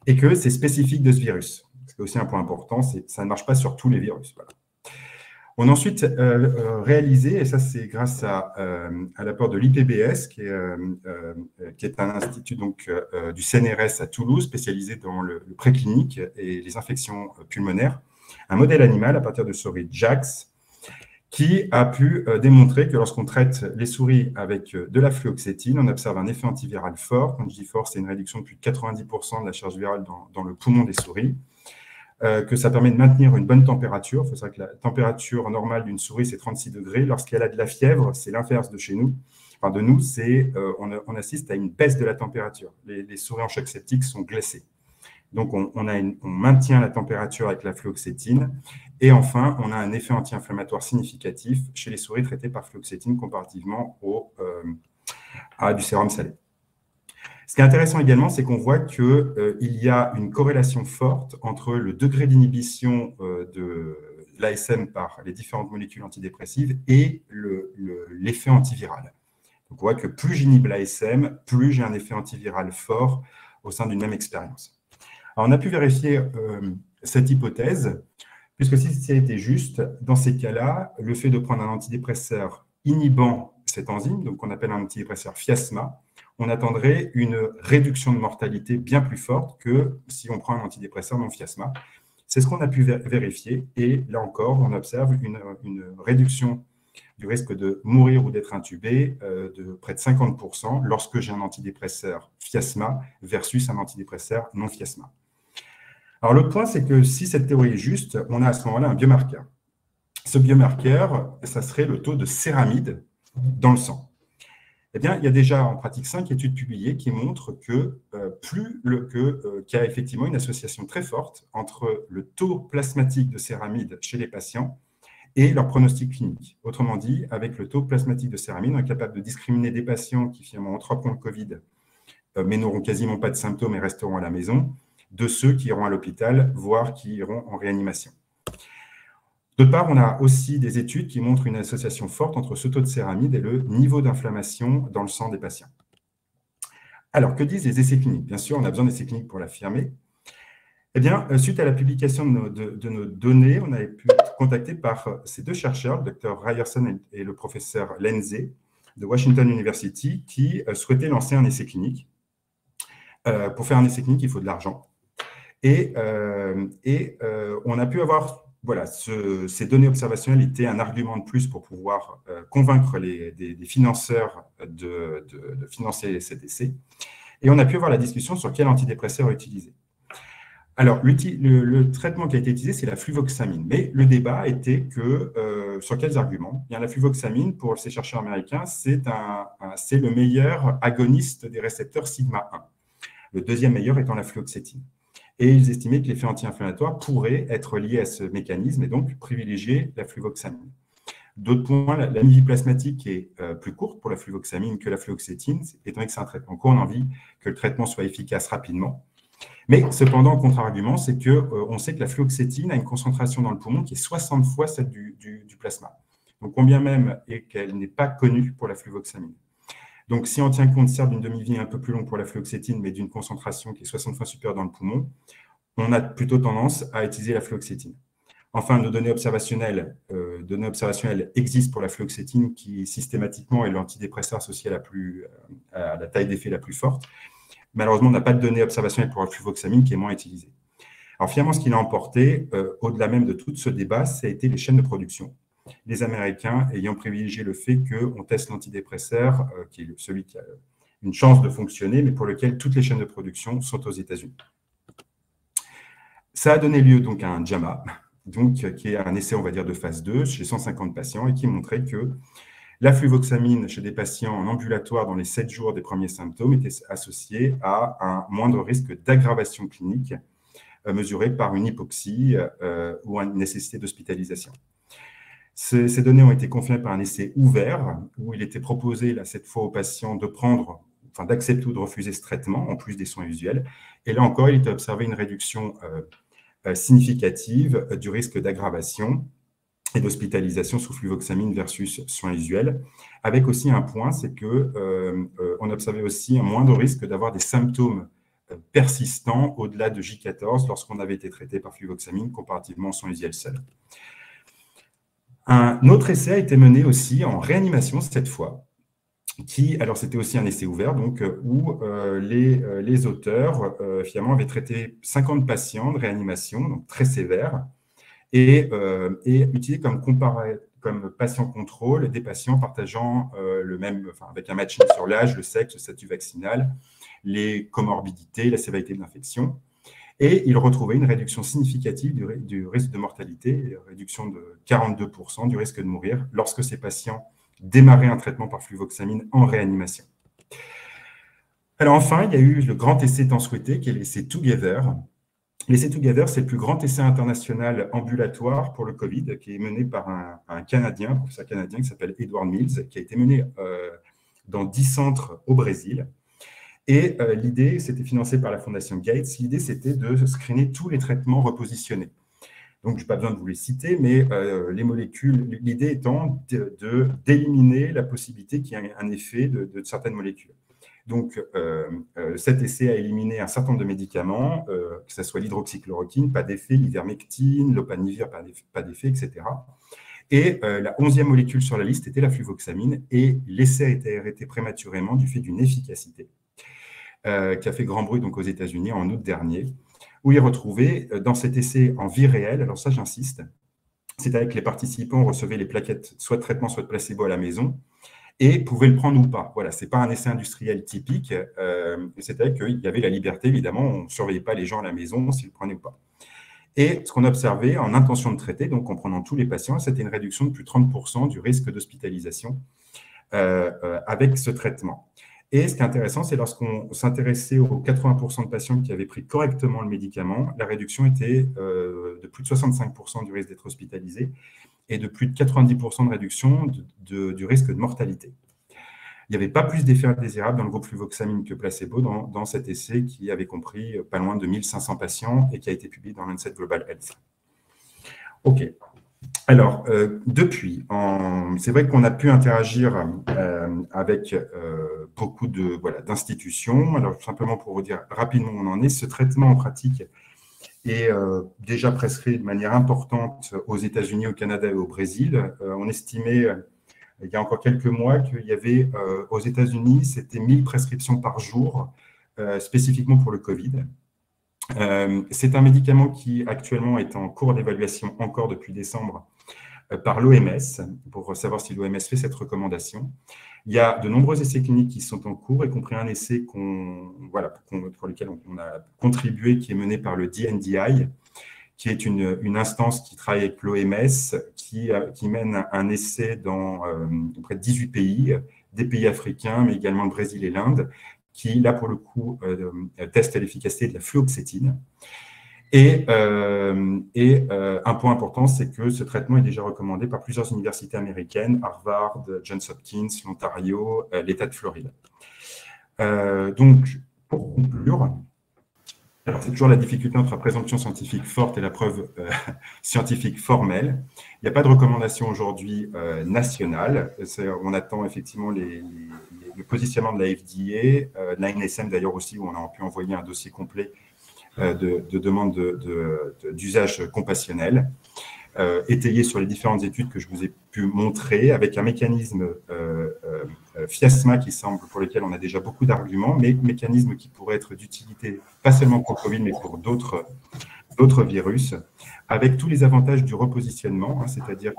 et que c'est spécifique de ce virus. C'est aussi un point important, ça ne marche pas sur tous les virus. Voilà. On a ensuite réalisé, et ça c'est grâce à l'apport de l'IPBS, qui est un institut donc, du CNRS à Toulouse, spécialisé dans le préclinique et les infections pulmonaires, un modèle animal à partir de souris JAX, qui a pu démontrer que lorsqu'on traite les souris avec de la fluoxétine, on observe un effet antiviral fort. Quand je dis fort, c'est une réduction de plus de 90% de la charge virale dans le poumon des souris. Que ça permet de maintenir une bonne température. Il faut savoir que la température normale d'une souris, c'est 36 degrés. Lorsqu'elle a de la fièvre, c'est l'inverse de chez nous. Enfin, de nous, on assiste à une baisse de la température. Les souris en choc septique sont glacées. Donc, on maintient la température avec la fluoxétine. Et enfin, on a un effet anti-inflammatoire significatif chez les souris traitées par fluoxétine comparativement à du sérum salé. Ce qui est intéressant également, c'est qu'on voit qu'il y a une corrélation forte entre le degré d'inhibition de l'ASM par les différentes molécules antidépressives et l'effet antiviral. Donc, on voit que plus j'inhibe l'ASM, plus j'ai un effet antiviral fort au sein d'une même expérience. Alors, on a pu vérifier cette hypothèse, puisque si ça était juste, dans ces cas-là, le fait de prendre un antidépresseur inhibant cette enzyme, donc on appelle un antidépresseur fiasma, on attendrait une réduction de mortalité bien plus forte que si on prend un antidépresseur non fiasma. C'est ce qu'on a pu vérifier, et là encore, on observe une réduction du risque de mourir ou d'être intubé de près de 50% lorsque j'ai un antidépresseur fiasma versus un antidépresseur non fiasma. Alors, le point, c'est que si cette théorie est juste, on a à ce moment-là un biomarqueur. Ce biomarqueur, ça serait le taux de céramide dans le sang. Eh bien, il y a déjà en pratique 5 études publiées qui montrent que qu'il y a effectivement une association très forte entre le taux plasmatique de céramide chez les patients et leur pronostic clinique. Autrement dit, avec le taux plasmatique de céramide, on est capable de discriminer des patients qui finalement attraperont le Covid, mais n'auront quasiment pas de symptômes et resteront à la maison, de ceux qui iront à l'hôpital, voire qui iront en réanimation. D'autre part, on a aussi des études qui montrent une association forte entre ce taux de céramide et le niveau d'inflammation dans le sang des patients. Alors, que disent les essais cliniques? Bien sûr, on a besoin d'essais cliniques pour l'affirmer. Eh bien, suite à la publication de nos données, on avait pu être contacté par ces deux chercheurs, le Dr Ryerson et le professeur Lindsay de Washington University, qui souhaitaient lancer un essai clinique. Pour faire un essai clinique, il faut de l'argent. On a pu avoir, voilà, ces données observationnelles étaient un argument de plus pour pouvoir convaincre des financeurs de financer cet essai. Et on a pu avoir la discussion sur quel antidépresseur utiliser. Alors, le traitement qui a été utilisé, c'est la fluvoxamine. Mais le débat était sur quels arguments? Bien, la fluvoxamine, pour ces chercheurs américains, c'est le meilleur agoniste des récepteurs sigma 1. Le deuxième meilleur étant la fluoxétine. Et ils estimaient que l'effet anti-inflammatoire pourrait être lié à ce mécanisme et donc privilégier la fluvoxamine. D'autres points, la vie plasmatique est plus courte pour la fluvoxamine que la fluoxétine, étant donné que c'est un traitement court, on a envie que le traitement soit efficace rapidement. Mais cependant, le contre-argument, c'est qu'on sait que la fluoxétine a une concentration dans le poumon qui est 60 fois celle du plasma. Donc, combien même et qu'elle n'est pas connue pour la fluvoxamine. Donc, si on tient compte, certes, d'une demi-vie un peu plus longue pour la fluoxétine, mais d'une concentration qui est 60 fois supérieure dans le poumon, on a plutôt tendance à utiliser la fluoxétine. Enfin, nos données observationnelles existent pour la fluoxétine, qui systématiquement est l'antidépresseur associé à la taille d'effet la plus forte. Malheureusement, on n'a pas de données observationnelles pour la fluvoxamine qui est moins utilisée. Alors finalement, ce qui l'a emporté, au-delà même de tout ce débat, ça a été les chaînes de production. Les Américains ayant privilégié le fait qu'on teste l'antidépresseur, qui est celui qui a une chance de fonctionner, mais pour lequel toutes les chaînes de production sont aux États-Unis. Ça a donné lieu donc à un JAMA, donc, qui est un essai, on va dire, de phase 2 chez 150 patients et qui montrait que la fluvoxamine chez des patients en ambulatoire dans les 7 jours des premiers symptômes était associée à un moindre risque d'aggravation clinique mesuré par une hypoxie ou une nécessité d'hospitalisation. Ces données ont été confirmées par un essai ouvert où il était proposé là, cette fois aux patients d'accepter ou de refuser ce traitement en plus des soins usuels. Et là encore, il était observé une réduction significative du risque d'aggravation et d'hospitalisation sous fluvoxamine versus soins usuels, avec aussi un point, c'est qu'on observait aussi un moindre risque d'avoir des symptômes persistants au-delà de J14 lorsqu'on avait été traité par fluvoxamine comparativement aux soins usuels seuls. Un autre essai a été mené aussi en réanimation cette fois, alors c'était aussi un essai ouvert, donc, où les auteurs finalement avaient traité 50 patients de réanimation, donc très sévères, et utilisé comme patient contrôle des patients partageant avec un matching sur l'âge, le sexe, le statut vaccinal, les comorbidités, la sévérité de l'infection. Et ils retrouvaient une réduction significative du risque de mortalité, une réduction de 42% du risque de mourir lorsque ces patients démarraient un traitement par fluvoxamine en réanimation. Alors enfin, il y a eu le grand essai tant souhaité, qui est l'essai Together. L'essai Together, c'est le plus grand essai international ambulatoire pour le Covid, qui est mené par un Canadien, un professeur canadien qui s'appelle Edward Mills, qui a été mené dans 10 centres au Brésil. Et l'idée, c'était financé par la Fondation Gates, l'idée, c'était de screener tous les traitements repositionnés. Donc, je n'ai pas besoin de vous les citer, mais les molécules, l'idée étant d'éliminer la possibilité qu'il y ait un effet de certaines molécules. Donc, cet essai a éliminé un certain nombre de médicaments, que ce soit l'hydroxychloroquine, pas d'effet, l'ivermectine, l'opanivir, pas d'effet, etc. Et la 11e molécule sur la liste était la fluvoxamine, et l'essai a été arrêté prématurément du fait d'une efficacité qui a fait grand bruit donc, aux États-Unis en août dernier, où il retrouvait dans cet essai en vie réelle, alors ça j'insiste, c'est-à-dire que les participants recevaient les plaquettes soit de traitement, soit de placebo à la maison, et pouvaient le prendre ou pas. Voilà, ce n'est pas un essai industriel typique, c'est-à-dire qu'il y avait la liberté, évidemment, on ne surveillait pas les gens à la maison s'ils le prenaient ou pas. Et ce qu'on a observé en intention de traiter, donc en prenant tous les patients, c'était une réduction de plus de 30% du risque d'hospitalisation avec ce traitement. Et ce qui est intéressant, c'est lorsqu'on s'intéressait aux 80% de patients qui avaient pris correctement le médicament, la réduction était de plus de 65% du risque d'être hospitalisé et de plus de 90% de réduction du risque de mortalité. Il n'y avait pas plus d'effets indésirables dans le groupe fluvoxamine que placebo dans cet essai qui avait compris pas loin de 1500 patients et qui a été publié dans Lancet Global Health. OK. Alors, depuis, c'est vrai qu'on a pu interagir avec beaucoup d'institutions. Alors, simplement pour vous dire rapidement où on en est, ce traitement en pratique est déjà prescrit de manière importante aux États-Unis, au Canada et au Brésil. On estimait, il y a encore quelques mois, qu'il y avait aux États-Unis, c'était 1000 prescriptions par jour, spécifiquement pour le Covid. C'est un médicament qui actuellement est en cours d'évaluation encore depuis décembre par l'OMS, pour savoir si l'OMS fait cette recommandation. Il y a de nombreux essais cliniques qui sont en cours, y compris un essai pour lequel on a contribué, qui est mené par le DNDi, qui est une instance qui travaille avec l'OMS, qui mène un essai dans près de 18 pays, des pays africains, mais également le Brésil et l'Inde, qui, là, pour le coup, teste l'efficacité de la fluoxétine. Et un point important, c'est que ce traitement est déjà recommandé par plusieurs universités américaines, Harvard, Johns Hopkins, l'Ontario, l'État de Floride. Donc, pour conclure, c'est toujours la difficulté entre la présomption scientifique forte et la preuve scientifique formelle. Il n'y a pas de recommandation aujourd'hui nationale. On attend effectivement le positionnement de la FDA, de la NSM d'ailleurs aussi, où on a pu envoyer un dossier complet de demande d'usage compassionnel, étayé sur les différentes études que je vous ai pu montrer, avec un mécanisme FIASMA pour lequel on a déjà beaucoup d'arguments, mais mécanisme qui pourrait être d'utilité pas seulement pour le Covid, mais pour d'autres virus, avec tous les avantages du repositionnement, c'est-à-dire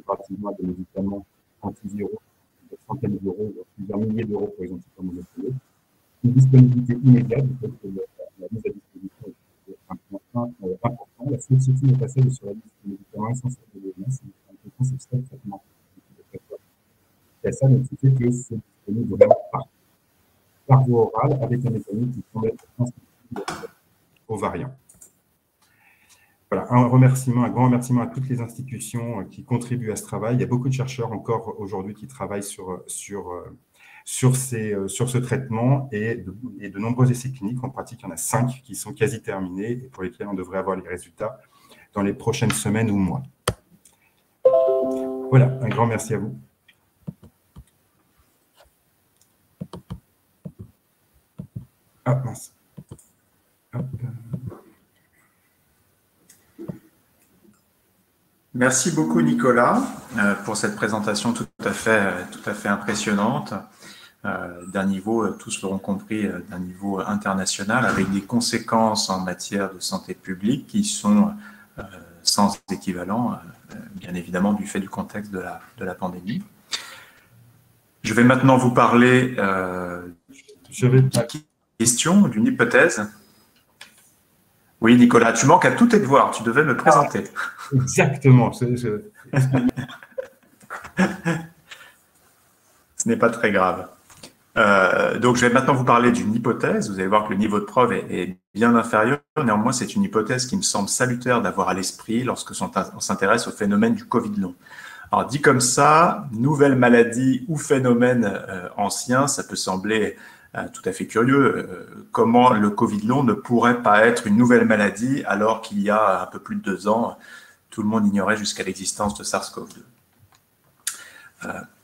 pratiquement des médicaments antiviraux, des centaines d'euros, plusieurs milliers d'euros pour les anticorps monoclonaux, une disponibilité immédiate, donc la mise à disposition est un point important. La fluoxétine est passée sur la liste des médicaments essentiels de l'OMS, c'est le stade traitement. Et ça, donc, c'est que c'est disponible vraiment par voie orale avec un mécanisme qui semble être sensible aux variants. Voilà, un grand remerciement à toutes les institutions qui contribuent à ce travail. Il y a beaucoup de chercheurs encore aujourd'hui qui travaillent sur ce traitement et de nombreux essais cliniques. En pratique, il y en a 5 qui sont quasi terminés et pour lesquels on devrait avoir les résultats dans les prochaines semaines ou mois. Voilà, un grand merci à vous. Ah, mince. Hop. Merci beaucoup Nicolas pour cette présentation tout à fait impressionnante. D'un niveau, tous l'auront compris, d'un niveau international, avec des conséquences en matière de santé publique qui sont sans équivalent, bien évidemment, du fait du contexte de la pandémie. Je vais maintenant vous parler d'une question, d'une hypothèse. Oui, Nicolas, tu manques à tous tes devoirs, tu devais me présenter. Exactement. Ce n'est pas très grave. Donc, je vais maintenant vous parler d'une hypothèse. Vous allez voir que le niveau de preuve est bien inférieur. Néanmoins, c'est une hypothèse qui me semble salutaire d'avoir à l'esprit lorsque on s'intéresse au phénomène du Covid long. Alors, dit comme ça, nouvelle maladie ou phénomène ancien, ça peut sembler tout à fait curieux. Comment le Covid long ne pourrait pas être une nouvelle maladie alors qu'il y a un peu plus de 2 ans, tout le monde ignorait jusqu'à l'existence de SARS-CoV-2.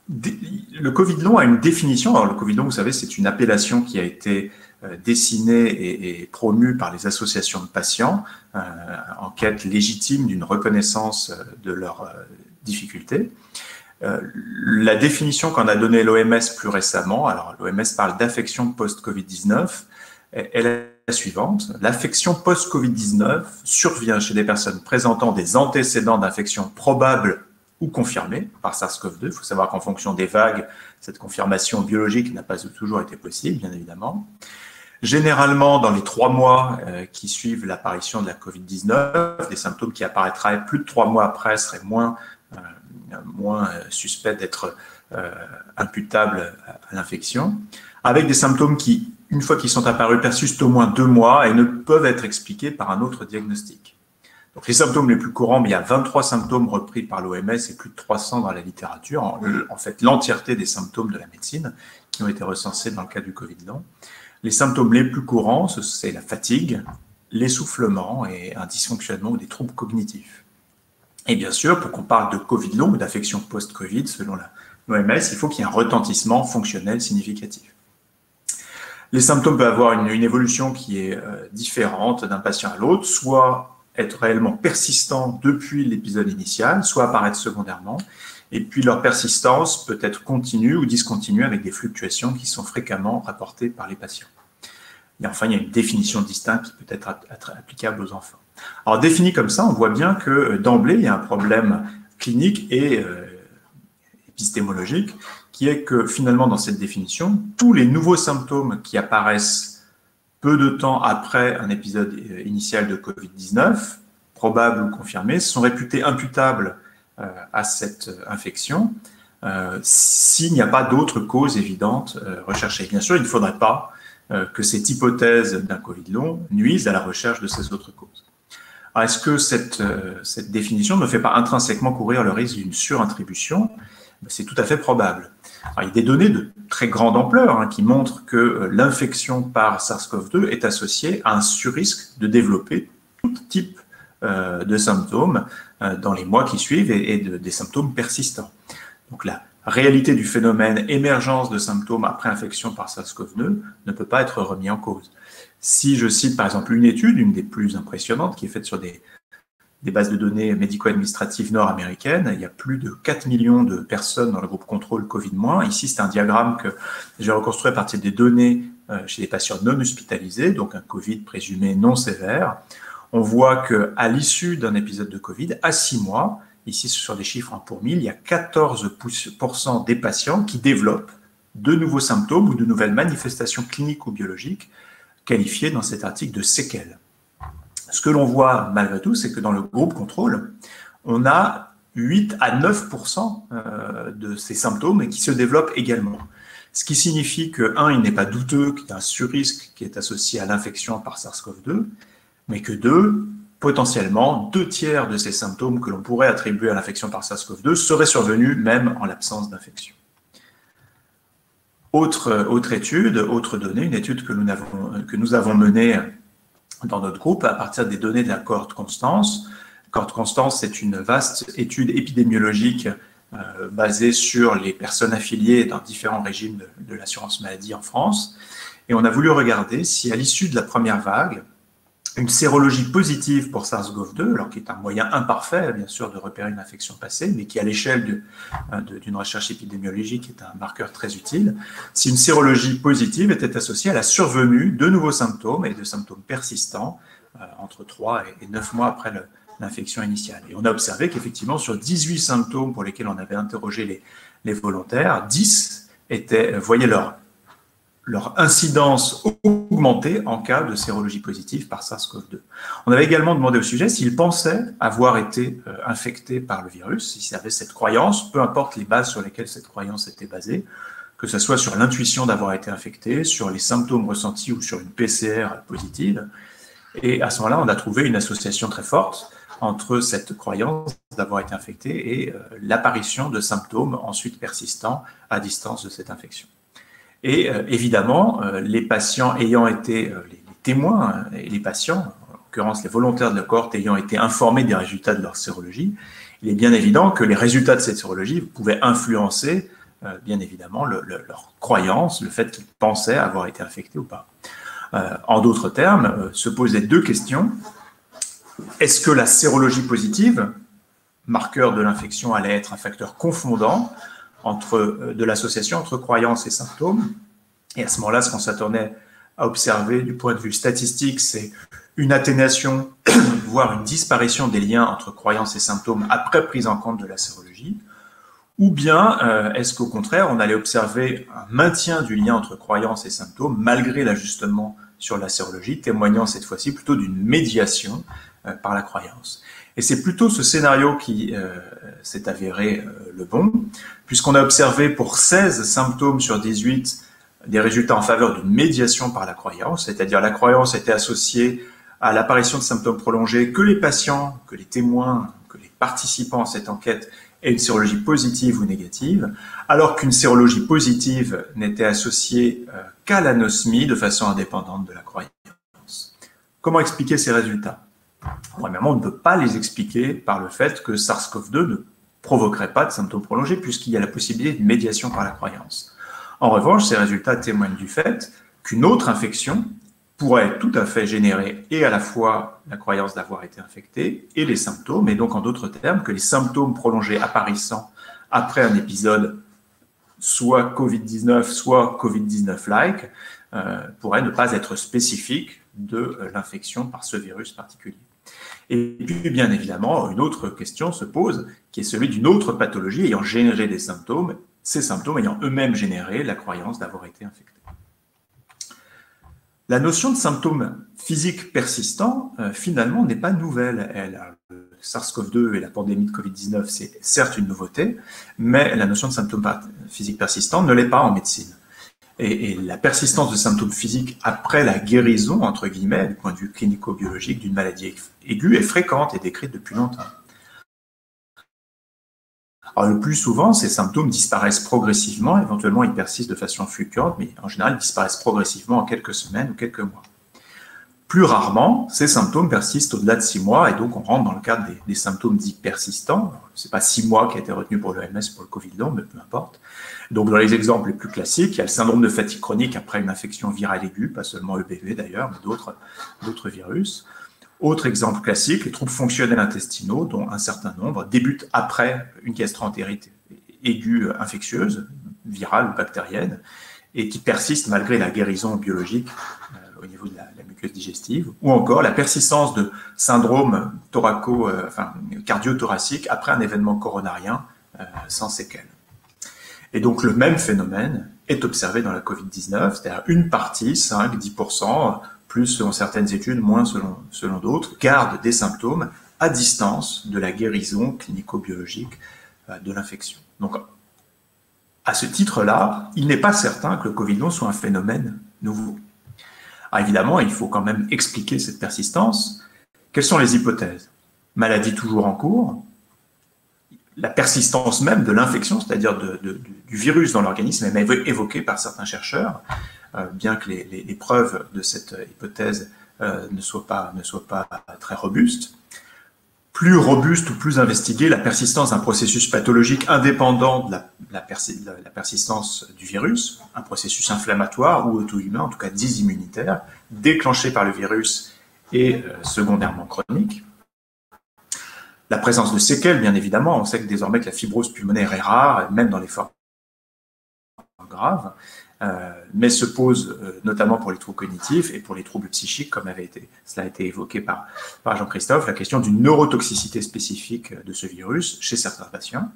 Le Covid long a une définition. Alors, le Covid long, vous savez, c'est une appellation qui a été dessinée et promue par les associations de patients en quête légitime d'une reconnaissance de leurs difficultés. La définition qu'en a donnée l'OMS plus récemment, alors l'OMS parle d'affection post-Covid-19, elle est la suivante. L'affection post-Covid-19 survient chez des personnes présentant des antécédents d'infection probables ou confirmés par SARS-CoV-2. Il faut savoir qu'en fonction des vagues, cette confirmation biologique n'a pas toujours été possible, bien évidemment. Généralement, dans les 3 mois qui suivent l'apparition de la Covid-19, des symptômes qui apparaîtraient plus de 3 mois après seraient moins suspects d'être imputables à l'infection, avec des symptômes qui, une fois qu'ils sont apparus, persistent au moins 2 mois et ne peuvent être expliqués par un autre diagnostic. Donc, les symptômes les plus courants, il y a 23 symptômes repris par l'OMS et plus de 300 dans la littérature, en fait l'entièreté des symptômes de la médecine qui ont été recensés dans le cas du Covid long. Les symptômes les plus courants, c'est la fatigue, l'essoufflement et un dysfonctionnement ou des troubles cognitifs. Et bien sûr, pour qu'on parle de Covid long ou d'affection post-Covid, selon l'OMS, il faut qu'il y ait un retentissement fonctionnel significatif. Les symptômes peuvent avoir une évolution qui est différente d'un patient à l'autre, soit être réellement persistants depuis l'épisode initial, soit apparaître secondairement, et puis leur persistance peut être continue ou discontinue avec des fluctuations qui sont fréquemment rapportées par les patients. Et enfin, il y a une définition distincte qui peut être applicable aux enfants. Alors, défini comme ça, on voit bien que d'emblée, il y a un problème clinique et épistémologique, qui est que finalement, dans cette définition, tous les nouveaux symptômes qui apparaissent peu de temps après un épisode initial de Covid-19, probable ou confirmé, sont réputés imputables à cette infection s'il n'y a pas d'autres causes évidentes recherchées. Bien sûr, il ne faudrait pas que cette hypothèse d'un Covid long nuise à la recherche de ces autres causes. Alors, est-ce que cette définition ne fait pas intrinsèquement courir le risque d'une surattribution? C'est tout à fait probable. Alors, il y a des données de très grande ampleur qui montrent que l'infection par SARS-CoV-2 est associée à un surrisque de développer tout type de symptômes dans les mois qui suivent et des symptômes persistants. Donc la réalité du phénomène émergence de symptômes après infection par SARS-CoV-2 ne peut pas être remis en cause. Si je cite par exemple une étude, une des plus impressionnantes, qui est faite sur des bases de données médico-administratives nord-américaines, il y a plus de 4 millions de personnes dans le groupe contrôle Covid-. Ici, c'est un diagramme que j'ai reconstruit à partir des données chez les patients non hospitalisés, donc un Covid présumé non sévère. On voit qu'à l'issue d'un épisode de Covid, à 6 mois, ici sur des chiffres en pour 1000, il y a 14% des patients qui développent de nouveaux symptômes ou de nouvelles manifestations cliniques ou biologiques qualifiées dans cet article de séquelles. Ce que l'on voit malgré tout, c'est que dans le groupe contrôle, on a 8 à 9% de ces symptômes qui se développent également. Ce qui signifie que, il n'est pas douteux qu'il y a un surrisque qui est associé à l'infection par SARS-CoV-2, mais que 2, potentiellement, 2 tiers de ces symptômes que l'on pourrait attribuer à l'infection par SARS-CoV-2 seraient survenus même en l'absence d'infection. Autre étude, autre donnée, une étude que nous avons menée dans notre groupe à partir des données de la cohorte Constance. Cohorte Constance, c'est une vaste étude épidémiologique basée sur les personnes affiliées dans différents régimes de l'assurance maladie en France. Et on a voulu regarder si à l'issue de la première vague, une sérologie positive pour SARS-CoV-2, alors qui est un moyen imparfait, bien sûr, de repérer une infection passée, mais qui, à l'échelle d'une recherche épidémiologique, est un marqueur très utile, si une sérologie positive était associée à la survenue de nouveaux symptômes et de symptômes persistants entre 3 et 9 mois après l'infection initiale. Et on a observé qu'effectivement, sur 18 symptômes pour lesquels on avait interrogé les volontaires, 10 voyaient leur incidence augmentée en cas de sérologie positive par SARS-CoV-2. On avait également demandé au sujet s'il pensait avoir été infecté par le virus, s'il avait cette croyance, peu importe les bases sur lesquelles cette croyance était basée, que ce soit sur l'intuition d'avoir été infecté, sur les symptômes ressentis ou sur une PCR positive. Et à ce moment-là, on a trouvé une association très forte entre cette croyance d'avoir été infecté et l'apparition de symptômes ensuite persistants à distance de cette infection. Et évidemment, les patients ayant été, les témoins et les patients, en l'occurrence les volontaires de la cohorte ayant été informés des résultats de leur sérologie, il est bien évident que les résultats de cette sérologie pouvaient influencer, bien évidemment, leur croyance, le fait qu'ils pensaient avoir été infectés ou pas. En d'autres termes, se posaient 2 questions. Est-ce que la sérologie positive, marqueur de l'infection, allait être un facteur confondant de l'association entre croyances et symptômes? Et à ce moment-là, ce qu'on s'attendait à observer du point de vue statistique, c'est une atténuation, voire une disparition des liens entre croyances et symptômes après prise en compte de la sérologie. Ou bien, est-ce qu'au contraire, on allait observer un maintien du lien entre croyances et symptômes malgré l'ajustement sur la sérologie, témoignant cette fois-ci plutôt d'une médiation par la croyance. Et c'est plutôt ce scénario qui s'est avéré le bon, puisqu'on a observé pour 16 symptômes sur 18 des résultats en faveur d'une médiation par la croyance, c'est-à-dire la croyance était associée à l'apparition de symptômes prolongés que les patients, que les témoins, que les participants à cette enquête aient une sérologie positive ou négative, alors qu'une sérologie positive n'était associée qu'à l'anosmie de façon indépendante de la croyance. Comment expliquer ces résultats? Premièrement, on ne peut pas les expliquer par le fait que SARS-CoV-2 ne provoquerait pas de symptômes prolongés puisqu'il y a la possibilité de médiation par la croyance. En revanche, ces résultats témoignent du fait qu'une autre infection pourrait tout à fait générer et à la fois la croyance d'avoir été infecté et les symptômes, et donc en d'autres termes, que les symptômes prolongés apparaissant après un épisode soit Covid-19, soit Covid-19-like, pourrait ne pas être spécifique de l'infection par ce virus particulier. Et puis, bien évidemment, une autre question se pose, qui est celui d'une autre pathologie ayant généré des symptômes, ces symptômes ayant eux-mêmes généré la croyance d'avoir été infecté. La notion de symptômes physiques persistants, finalement, n'est pas nouvelle. Le SARS-CoV-2 et la pandémie de Covid-19, c'est certes une nouveauté, mais la notion de symptômes physiques persistants ne l'est pas en médecine. Et la persistance de symptômes physiques après la guérison, entre guillemets, du point de vue clinico-biologique d'une maladie aiguë, est fréquente et décrite depuis longtemps. Alors, le plus souvent, ces symptômes disparaissent progressivement, éventuellement ils persistent de façon fluctuante, mais en général ils disparaissent progressivement en quelques semaines ou quelques mois. Plus rarement, ces symptômes persistent au-delà de 6 mois, et donc on rentre dans le cadre des symptômes dits persistants. Ce n'est pas 6 mois qui a été retenu pour l'OMS pour le Covid long, mais peu importe. Donc, dans les exemples les plus classiques, il y a le syndrome de fatigue chronique après une infection virale aiguë, pas seulement EBV d'ailleurs, mais d'autres virus. Autre exemple classique, les troubles fonctionnels intestinaux, dont un certain nombre débutent après une gastroentérite aiguë infectieuse, virale ou bactérienne, et qui persistent malgré la guérison biologique au niveau de la muqueuse digestive, ou encore la persistance de syndrome cardio-thoracique après un événement coronarien sans séquelles. Et donc le même phénomène est observé dans la Covid-19, c'est-à-dire une partie, 5-10%, plus selon certaines études, moins selon d'autres, gardent des symptômes à distance de la guérison clinico-biologique de l'infection. Donc, à ce titre-là, il n'est pas certain que le Covid long soit un phénomène nouveau. Alors évidemment, il faut quand même expliquer cette persistance. Quelles sont les hypothèses? Maladie toujours en cours, la persistance même de l'infection, c'est-à-dire du virus dans l'organisme, est même évoquée par certains chercheurs, bien que les preuves de cette hypothèse ne soient pas très robustes. Plus robuste ou plus investiguée, la persistance d'un processus pathologique indépendant de la persistance du virus, un processus inflammatoire ou auto-immun, en tout cas dysimmunitaire, déclenché par le virus et secondairement chronique. La présence de séquelles, bien évidemment, on sait que désormais que la fibrose pulmonaire est rare, même dans les formes graves, mais se pose notamment pour les troubles cognitifs et pour les troubles psychiques, comme cela a été évoqué par Jean-Christophe, la question d'une neurotoxicité spécifique de ce virus chez certains patients.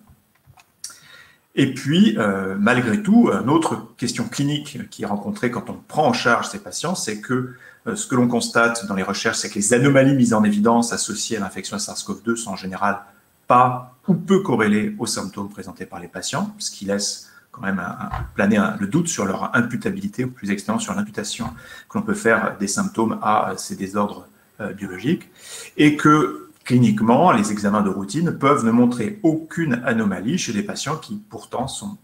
Et puis, malgré tout, une autre question clinique qui est rencontrée quand on prend en charge ces patients, c'est que ce que l'on constate dans les recherches, c'est que les anomalies mises en évidence associées à l'infection à SARS-CoV-2 sont en général pas ou peu corrélées aux symptômes présentés par les patients, ce qui laisse quand même planer le doute sur leur imputabilité, ou plus exactement sur l'imputation que l'on peut faire des symptômes à ces désordres biologiques, et que cliniquement, les examens de routine peuvent ne montrer aucune anomalie chez des patients qui pourtant sont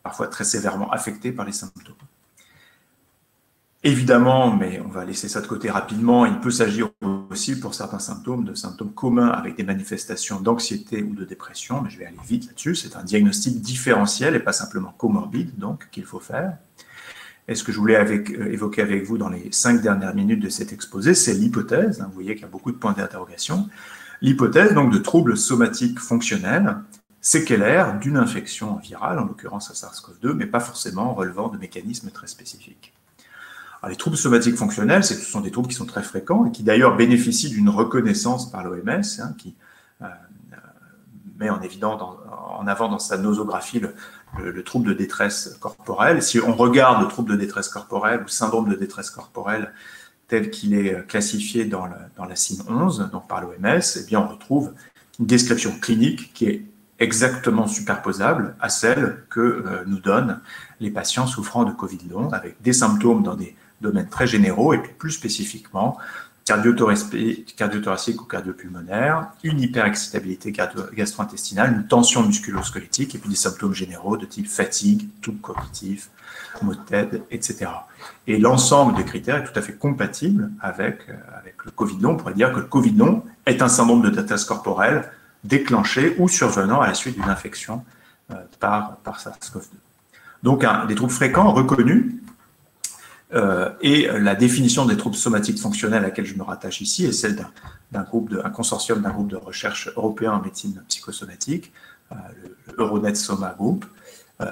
parfois très sévèrement affectés par les symptômes. Évidemment, mais on va laisser ça de côté rapidement, il peut s'agir aussi pour certains symptômes de symptômes communs avec des manifestations d'anxiété ou de dépression, mais je vais aller vite là-dessus. C'est un diagnostic différentiel et pas simplement comorbide, donc, qu'il faut faire. Et ce que je voulais évoquer avec vous dans les 5 dernières minutes de cet exposé, c'est l'hypothèse. Vous voyez qu'il y a beaucoup de points d'interrogation. L'hypothèse, donc, de troubles somatiques fonctionnels séquelaires d'une infection virale, en l'occurrence à SARS-CoV-2, mais pas forcément relevant de mécanismes très spécifiques. Alors, les troubles somatiques fonctionnels, ce sont des troubles qui sont très fréquents et qui d'ailleurs bénéficient d'une reconnaissance par l'OMS, qui met en avant dans sa nosographie le trouble de détresse corporelle. Si on regarde le trouble de détresse corporelle ou syndrome de détresse corporelle tel qu'il est classifié dans la CIM 11, donc par l'OMS, eh bien on retrouve une description clinique qui est exactement superposable à celle que nous donnent les patients souffrant de Covid long, avec des symptômes dans des domaines très généraux et puis plus spécifiquement cardio-thoracique ou cardio-pulmonaire, une hyperexcitabilité gastro-intestinale, une tension musculo-squelettique et puis des symptômes généraux de type fatigue, troubles cognitifs, maux de tête, etc. Et l'ensemble des critères est tout à fait compatible avec le Covid long. On pourrait dire que le Covid long est un syndrome de détresse corporelle déclenché ou survenant à la suite d'une infection par SARS-CoV-2. Donc, des troubles fréquents reconnus. Et la définition des troubles somatiques fonctionnels à laquelle je me rattache ici est celle d'un consortium de recherche européen en médecine psychosomatique, le Euronet Soma Group,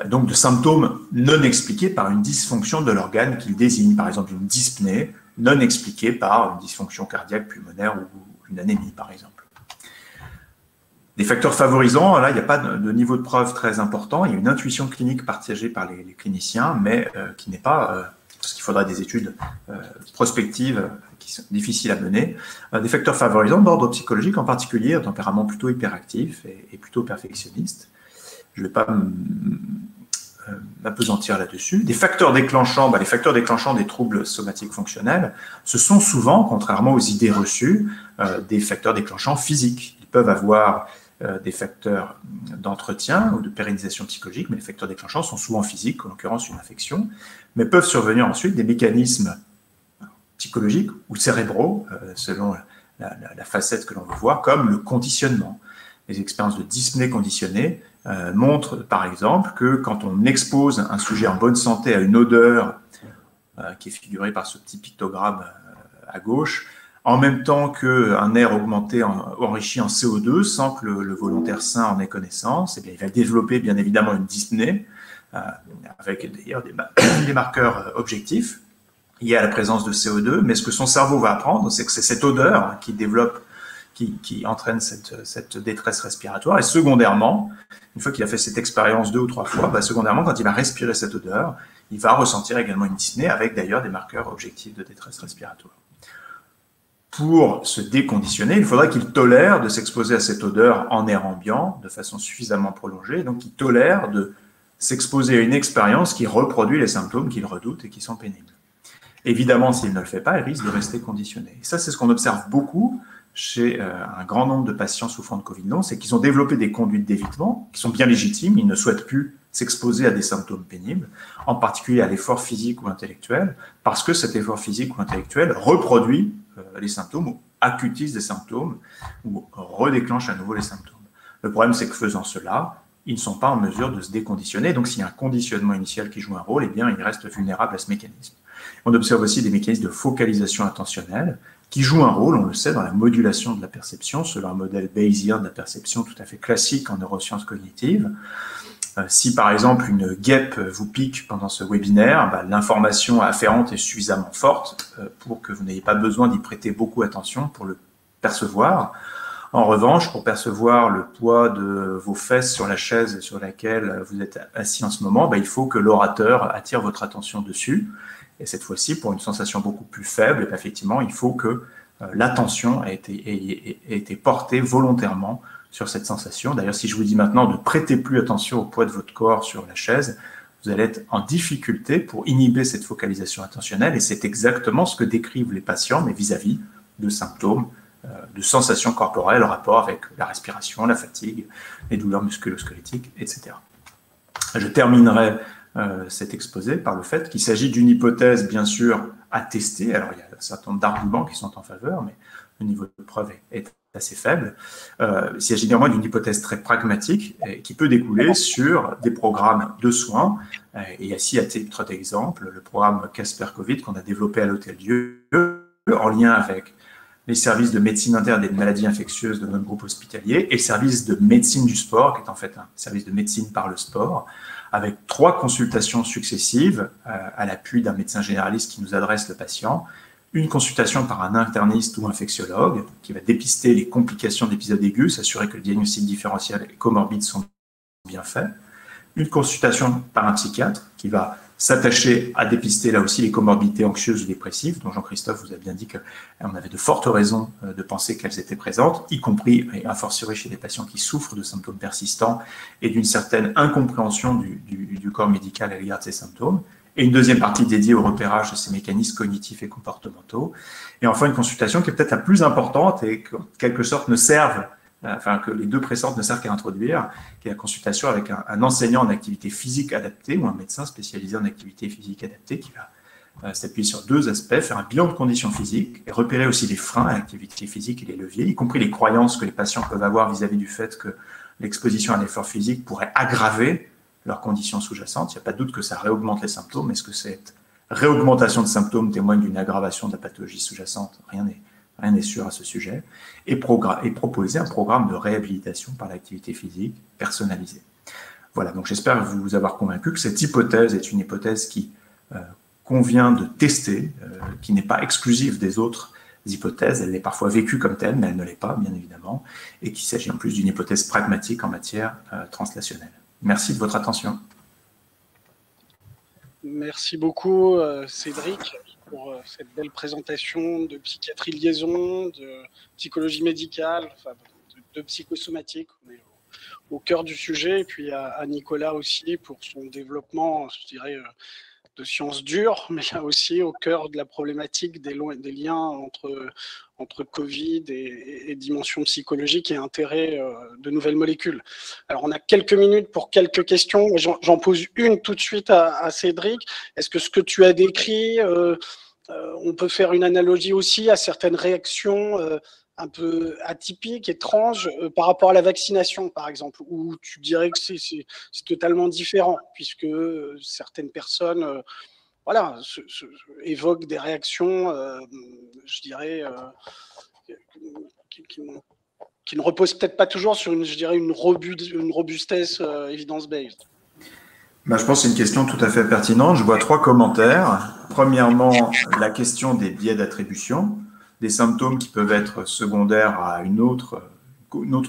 donc de symptômes non expliqués par une dysfonction de l'organe qu'il désigne, par exemple une dyspnée non expliquée par une dysfonction cardiaque pulmonaire ou une anémie, par exemple. Des facteurs favorisants, là, il n'y a pas de niveau de preuve très important. Il y a une intuition clinique partagée par les cliniciens, mais qui n'est pas, parce qu'il faudra des études prospectives qui sont difficiles à mener. Des facteurs favorisants d'ordre psychologique, en particulier un tempérament plutôt hyperactif et plutôt perfectionniste. Je ne vais pas m'apesantir là-dessus. Des facteurs déclenchants, les facteurs déclenchants des troubles somatiques fonctionnels, ce sont souvent, contrairement aux idées reçues, des facteurs déclenchants physiques. Ils peuvent avoir des facteurs d'entretien ou de pérennisation psychologique, mais les facteurs déclenchants sont souvent physiques, en l'occurrence une infection, mais peuvent survenir ensuite des mécanismes psychologiques ou cérébraux, selon la facette que l'on veut voir, comme le conditionnement. Les expériences de dyspnée conditionnée montrent, par exemple, que quand on expose un sujet en bonne santé à une odeur qui est figurée par ce petit pictogramme à gauche, en même temps qu'un air augmenté, enrichi en CO2, sans que le volontaire sain en ait connaissance, eh bien, il va développer bien évidemment une dyspnée, avec d'ailleurs des marqueurs objectifs liés à la présence de CO2, mais ce que son cerveau va apprendre, c'est que c'est cette odeur qui développe, qui entraîne cette détresse respiratoire, et secondairement, une fois qu'il a fait cette expérience 2 ou 3 fois, secondairement, quand il va respirer cette odeur, il va ressentir également une dyspnée, avec d'ailleurs des marqueurs objectifs de détresse respiratoire. Pour se déconditionner, il faudrait qu'il tolère de s'exposer à cette odeur en air ambiant de façon suffisamment prolongée, donc il tolère de s'exposer à une expérience qui reproduit les symptômes qu'il redoute et qui sont pénibles. Évidemment, s'il ne le fait pas, il risque de rester conditionné. Et ça, c'est ce qu'on observe beaucoup chez un grand nombre de patients souffrant de Covid long, c'est qu'ils ont développé des conduites d'évitement qui sont bien légitimes, ils ne souhaitent plus s'exposer à des symptômes pénibles, en particulier à l'effort physique ou intellectuel, parce que cet effort physique ou intellectuel reproduit les symptômes ou acutise des symptômes ou redéclenche à nouveau les symptômes. Le problème, c'est que faisant cela, ils ne sont pas en mesure de se déconditionner. Donc, s'il y a un conditionnement initial qui joue un rôle, eh bien, ils restent vulnérables à ce mécanisme. On observe aussi des mécanismes de focalisation attentionnelle qui jouent un rôle, on le sait, dans la modulation de la perception, selon un modèle bayésien de la perception tout à fait classique en neurosciences cognitives. Si, par exemple, une guêpe vous pique pendant ce webinaire, l'information afférente est suffisamment forte pour que vous n'ayez pas besoin d'y prêter beaucoup attention pour le percevoir. En revanche, pour percevoir le poids de vos fesses sur la chaise sur laquelle vous êtes assis en ce moment, il faut que l'orateur attire votre attention dessus. Et cette fois-ci, pour une sensation beaucoup plus faible, effectivement, il faut que l'attention ait été portée volontairement sur cette sensation. D'ailleurs, si je vous dis maintenant de prêter plus attention au poids de votre corps sur la chaise, vous allez être en difficulté pour inhiber cette focalisation attentionnelle, et c'est exactement ce que décrivent les patients, mais vis-à-vis de symptômes, de sensations corporelles en rapport avec la respiration, la fatigue, les douleurs musculo-squelettiques, etc. Je terminerai cet exposé par le fait qu'il s'agit d'une hypothèse, bien sûr, à tester. Alors, il y a un certain nombre d'arguments qui sont en faveur, mais le niveau de preuve est assez faible. Il s'agit néanmoins d'une hypothèse très pragmatique qui peut découler sur des programmes de soins. Et ici, à titre d'exemple, le programme Casper Covid qu'on a développé à l'Hôtel-Dieu en lien avec les services de médecine interne et de maladies infectieuses de notre groupe hospitalier et le service de médecine du sport, qui est en fait un service de médecine par le sport, avec 3 consultations successives à l'appui d'un médecin généraliste qui nous adresse le patient, une consultation par un interniste ou infectiologue qui va dépister les complications d'épisodes aigus, s'assurer que le diagnostic différentiel et comorbide sont bien faits, une consultation par un psychiatre qui va s'attacher à dépister là aussi les comorbidités anxieuses ou dépressives, dont Jean-Christophe vous a bien dit qu'on avait de fortes raisons de penser qu'elles étaient présentes, y compris et a fortiori chez des patients qui souffrent de symptômes persistants et d'une certaine incompréhension du corps médical à l'égard de ces symptômes. Et une deuxième partie dédiée au repérage de ces mécanismes cognitifs et comportementaux. Et enfin, une consultation qui est peut-être la plus importante et qui, en quelque sorte, que les 2 précédentes ne servent qu'à introduire, qui est la consultation avec un enseignant en activité physique adaptée ou un médecin spécialisé en activité physique adaptée qui va s'appuyer sur 2 aspects, faire un bilan de conditions physiques et repérer aussi les freins à l'activité physique et les leviers, y compris les croyances que les patients peuvent avoir vis-à-vis du fait que l'exposition à l'effort physique pourrait aggraver leurs conditions sous-jacentes. Il n'y a pas de doute que ça réaugmente les symptômes. Est-ce que cette réaugmentation de symptômes témoigne d'une aggravation de la pathologie sous-jacente? Rien n'est sûr à ce sujet. Et proposer un programme de réhabilitation par l'activité physique personnalisée. Voilà, donc j'espère vous avoir convaincu que cette hypothèse est une hypothèse qui convient de tester, qui n'est pas exclusive des autres hypothèses. Elle est parfois vécue comme telle, mais elle ne l'est pas, bien évidemment, et qu'il s'agit en plus d'une hypothèse pragmatique en matière translationnelle. Merci de votre attention. Merci beaucoup, Cédric, pour cette belle présentation de psychiatrie liaison, de psychologie médicale, enfin, de psychosomatique. On est au cœur du sujet. Et puis à Nicolas aussi pour son développement, je dirais, de sciences dures, mais là aussi au cœur de la problématique des liens entre Covid et dimension psychologique et intérêt de nouvelles molécules. Alors, on a quelques minutes pour quelques questions. J'en pose une tout de suite à Cédric. Est-ce que ce que tu as décrit, on peut faire une analogie aussi à certaines réactions un peu atypiques, étranges, par rapport à la vaccination, par exemple, où tu dirais que c'est totalement différent, puisque certaines personnes voilà, évoquent des réactions, je dirais, qui ne reposent peut-être pas toujours sur une robustesse evidence-based. Ben, je pense que c'est une question tout à fait pertinente. Je vois 3 commentaires. Premièrement, la question des biais d'attribution, des symptômes qui peuvent être secondaires à une autre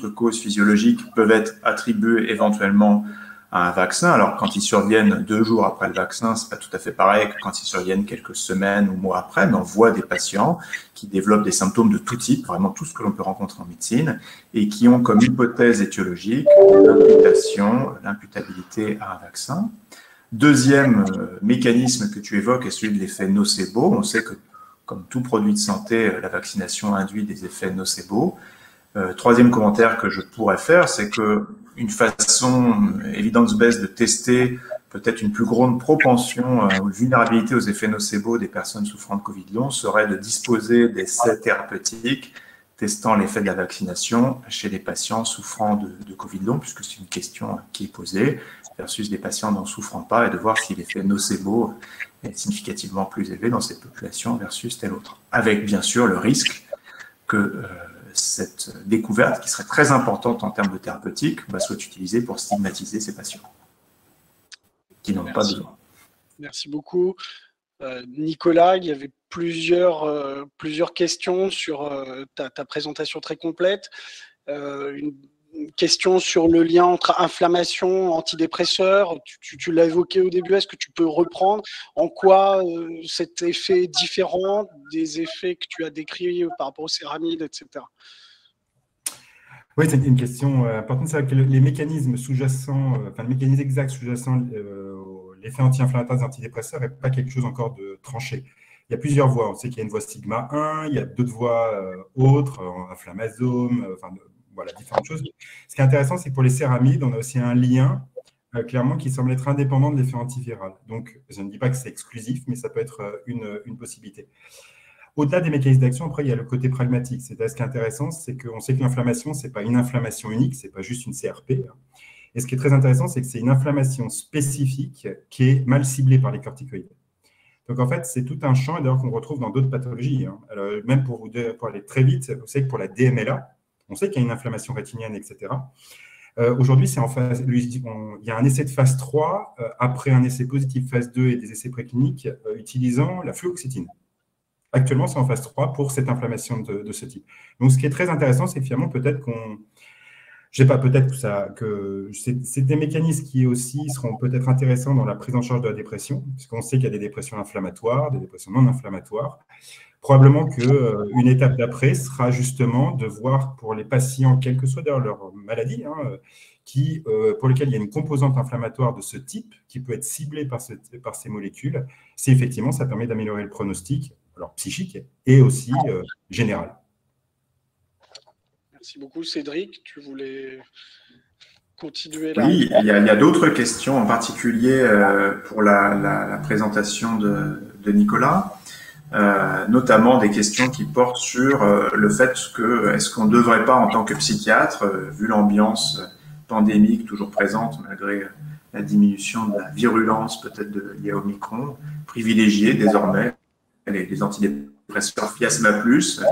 cause physiologique peuvent être attribués éventuellement à un vaccin. Alors, quand ils surviennent 2 jours après le vaccin, c'est pas tout à fait pareil que quand ils surviennent quelques semaines ou mois après, mais on voit des patients qui développent des symptômes de tout type, vraiment tout ce que l'on peut rencontrer en médecine, et qui ont comme hypothèse étiologique l'imputabilité à un vaccin. Deuxième mécanisme que tu évoques est celui de l'effet nocebo. On sait que, comme tout produit de santé, la vaccination induit des effets nocebo. Troisième commentaire que je pourrais faire, c'est que une façon evidence-based de tester peut-être une plus grande propension ou vulnérabilité aux effets nocebo des personnes souffrant de Covid long serait de disposer d'essais thérapeutiques testant l'effet de la vaccination chez les patients souffrant de Covid long, puisque c'est une question qui est posée, versus des patients n'en souffrant pas, et de voir si l'effet nocebo est significativement plus élevé dans cette population versus telle autre. Avec bien sûr le risque que cette découverte, qui serait très importante en termes de thérapeutique, soit utilisée pour stigmatiser ces patients qui n'ont pas besoin. Merci beaucoup. Nicolas, il y avait plusieurs questions sur ta présentation très complète. Une question sur le lien entre inflammation, antidépresseurs. Tu l'as évoqué au début. Est-ce que tu peux reprendre en quoi cet effet est différent des effets que tu as décrits par rapport aux céramides, etc. Oui, c'est une question importante. C'est vrai que les mécanismes sous-jacents, le mécanisme exact sous-jacent, l'effet anti-inflammatoire des antidépresseurs n'est pas quelque chose encore de tranché. Il y a plusieurs voies. On sait qu'il y a une voie sigma 1, il y a d'autres voies autres, inflammasome, voilà, différentes choses. Ce qui est intéressant, c'est que pour les céramides, on a aussi un lien clairement qui semble être indépendant de l'effet antiviral. Donc, je ne dis pas que c'est exclusif, mais ça peut être une possibilité. Au-delà des mécanismes d'action, après, il y a le côté pragmatique. C'est-à-dire, ce qui est intéressant, c'est qu'on sait que l'inflammation, ce n'est pas une inflammation unique, ce n'est pas juste une CRP. Et ce qui est très intéressant, c'est que c'est une inflammation spécifique qui est mal ciblée par les corticoïdes. Donc, en fait, c'est tout un champ, d'ailleurs, qu'on retrouve dans d'autres pathologies. Alors, même pour aller très vite, vous savez que pour la DMLA, on sait qu'il y a une inflammation rétinienne, etc. Aujourd'hui, il y a un essai de phase 3 après un essai positif phase 2 et des essais précliniques utilisant la fluoxétine. Actuellement, c'est en phase 3 pour cette inflammation de ce type. Donc, ce qui est très intéressant, c'est que finalement, peut-être qu'on… Je ne sais pas, peut-être que c'est des mécanismes qui aussi seront peut-être intéressants dans la prise en charge de la dépression, puisqu'on sait qu'il y a des dépressions inflammatoires, des dépressions non inflammatoires. Probablement qu'une étape d'après sera justement de voir pour les patients, quelle que soit d'ailleurs leur maladie, pour lesquels il y a une composante inflammatoire de ce type qui peut être ciblée par ces molécules, si effectivement ça permet d'améliorer le pronostic, alors psychique et aussi général. Merci beaucoup, Cédric. Tu voulais continuer là? Oui, il y a d'autres questions, en particulier pour la présentation de Nicolas. Notamment des questions qui portent sur le fait que est-ce qu'on ne devrait pas, en tant que psychiatre, vu l'ambiance pandémique toujours présente malgré la diminution de la virulence peut-être liée au Omicron, privilégier désormais les antidépresseurs Fiasma+,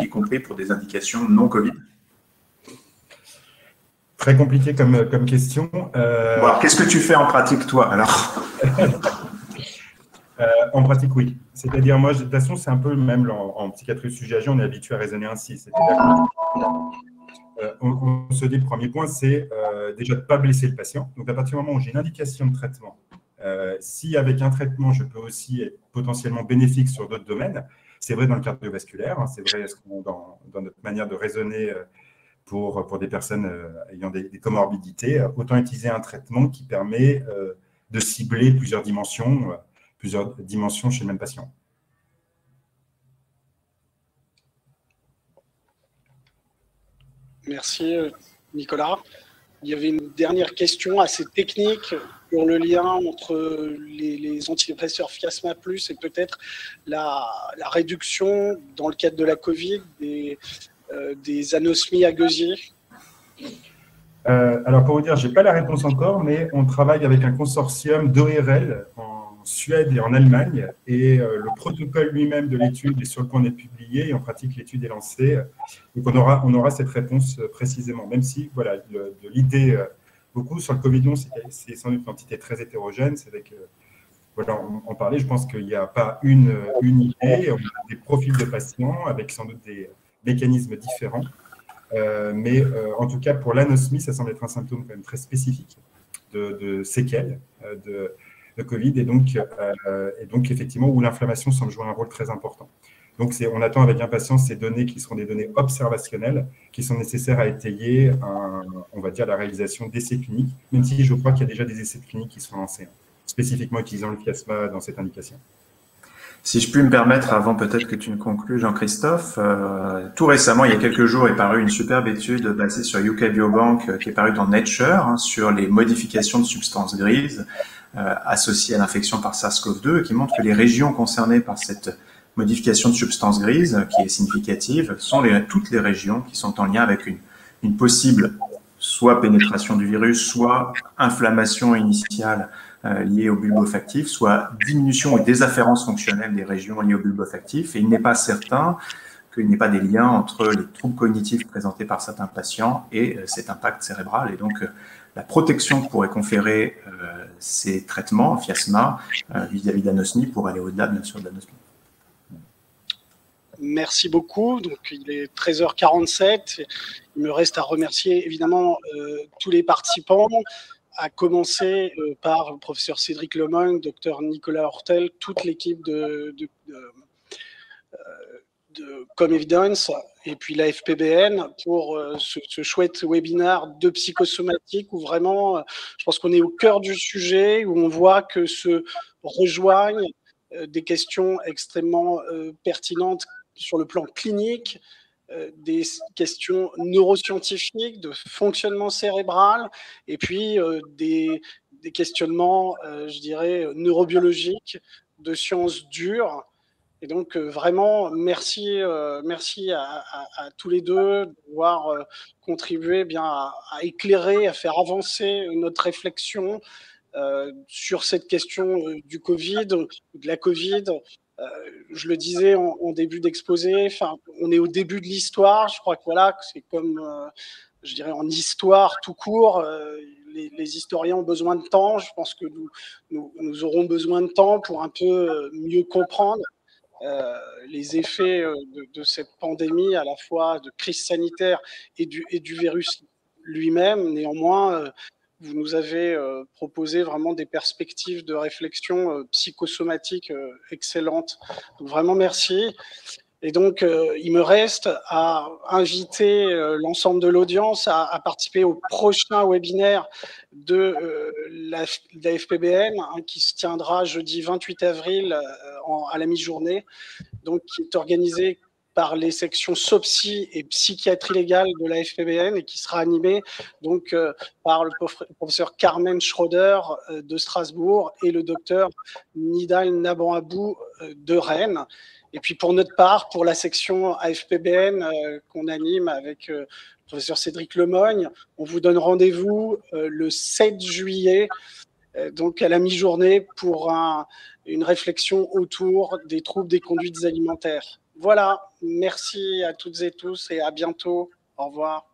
y compris pour des indications non Covid? Très compliqué comme question. Bon, alors, qu'est-ce que tu fais en pratique, toi, alors? En pratique, oui. C'est-à-dire, moi, de toute façon, c'est un peu le même en psychiatrie sujet âgé, on est habitué à raisonner ainsi. C'est-à-dire on se dit, le premier point, c'est déjà de ne pas blesser le patient. Donc, à partir du moment où j'ai une indication de traitement, si avec un traitement, je peux aussi être potentiellement bénéfique sur d'autres domaines, c'est vrai dans le cardiovasculaire, hein, c'est vrai dans notre manière de raisonner pour des personnes ayant des comorbidités, autant utiliser un traitement qui permet de cibler plusieurs dimensions chez le même patient. Merci, Nicolas. Il y avait une dernière question assez technique sur le lien entre les antidépresseurs Fiasma Plus et peut-être la réduction, dans le cadre de la Covid, des anosmies à gosier. Alors, pour vous dire, je n'ai pas la réponse encore, mais on travaille avec un consortium d'ORL en Suède et en Allemagne, et le protocole lui-même de l'étude est sur le point d'être publié, et en pratique, l'étude est lancée. Donc, on aura cette réponse précisément, même si, voilà, de l'idée, beaucoup sur le Covid-19, c'est sans doute une entité très hétérogène. C'est avec, voilà, on parlait, je pense qu'il n'y a pas une idée, on a des profils de patients avec sans doute des mécanismes différents. Mais en tout cas, pour l'anosmie, ça semble être un symptôme quand même très spécifique de séquelles de Covid, et donc effectivement, où l'inflammation semble jouer un rôle très important. Donc, on attend avec impatience ces données qui seront des données observationnelles, qui sont nécessaires à étayer, on va dire, la réalisation d'essais cliniques, même si je crois qu'il y a déjà des essais cliniques qui sont lancés, spécifiquement utilisant le Fiasma dans cette indication. Si je puis me permettre, avant peut-être que tu ne conclues, Jean-Christophe, tout récemment, il y a quelques jours, est parue une superbe étude basée sur UK Biobank qui est parue dans Nature, hein, sur les modifications de substances grises associées à l'infection par SARS-CoV-2, qui montre que les régions concernées par cette modification de substances grises, qui est significative, sont toutes les régions qui sont en lien avec une possible soit pénétration du virus, soit inflammation initiale liées au bulbe olfactif, soit diminution ou désafférence fonctionnelle des régions liées au bulbe olfactif. Et il n'est pas certain qu'il n'y ait pas des liens entre les troubles cognitifs présentés par certains patients et cet impact cérébral. Et donc, la protection que pourraient conférer ces traitements, Fiasma, vis-à-vis d'anosmie, pour aller au-delà, bien sûr, de l'anosmie. Merci beaucoup. Donc, il est 13h47. Il me reste à remercier évidemment tous les participants, à commencer par le professeur Cédric Lemoigne, docteur Nicolas Hortel, toute l'équipe de ComEvidence et puis la FPBN pour ce chouette webinaire de psychosomatique où vraiment, je pense qu'on est au cœur du sujet, où on voit que se rejoignent des questions extrêmement pertinentes sur le plan clinique, des questions neuroscientifiques, de fonctionnement cérébral, et puis des questionnements, je dirais, neurobiologiques, de sciences dures. Et donc, vraiment, merci à tous les deux d'avoir contribué bien à éclairer, à faire avancer notre réflexion sur cette question du Covid, de la Covid. Je le disais en début d'exposé, on est au début de l'histoire. Je crois que voilà, c'est comme, je dirais, en histoire tout court, les historiens ont besoin de temps. Je pense que nous aurons besoin de temps pour un peu mieux comprendre les effets de cette pandémie, à la fois de crise sanitaire et du virus lui-même. Néanmoins, vous nous avez proposé vraiment des perspectives de réflexion psychosomatique excellentes. Donc, vraiment merci. Et donc, il me reste à inviter l'ensemble de l'audience à participer au prochain webinaire de la FPBN, hein, qui se tiendra jeudi 28 avril à la mi-journée, donc qui est organisé par les sections SOPSI et psychiatrie légale de la FPBN et qui sera animé donc par le professeur Carmen Schroeder de Strasbourg et le docteur Nidal Nabanabou de Rennes. Et puis pour notre part, pour la section AFPBN qu'on anime avec le professeur Cédric Lemoigne, on vous donne rendez-vous le 7 juillet, donc à la mi-journée, pour une réflexion autour des troubles des conduites alimentaires. Voilà, merci à toutes et tous et à bientôt. Au revoir.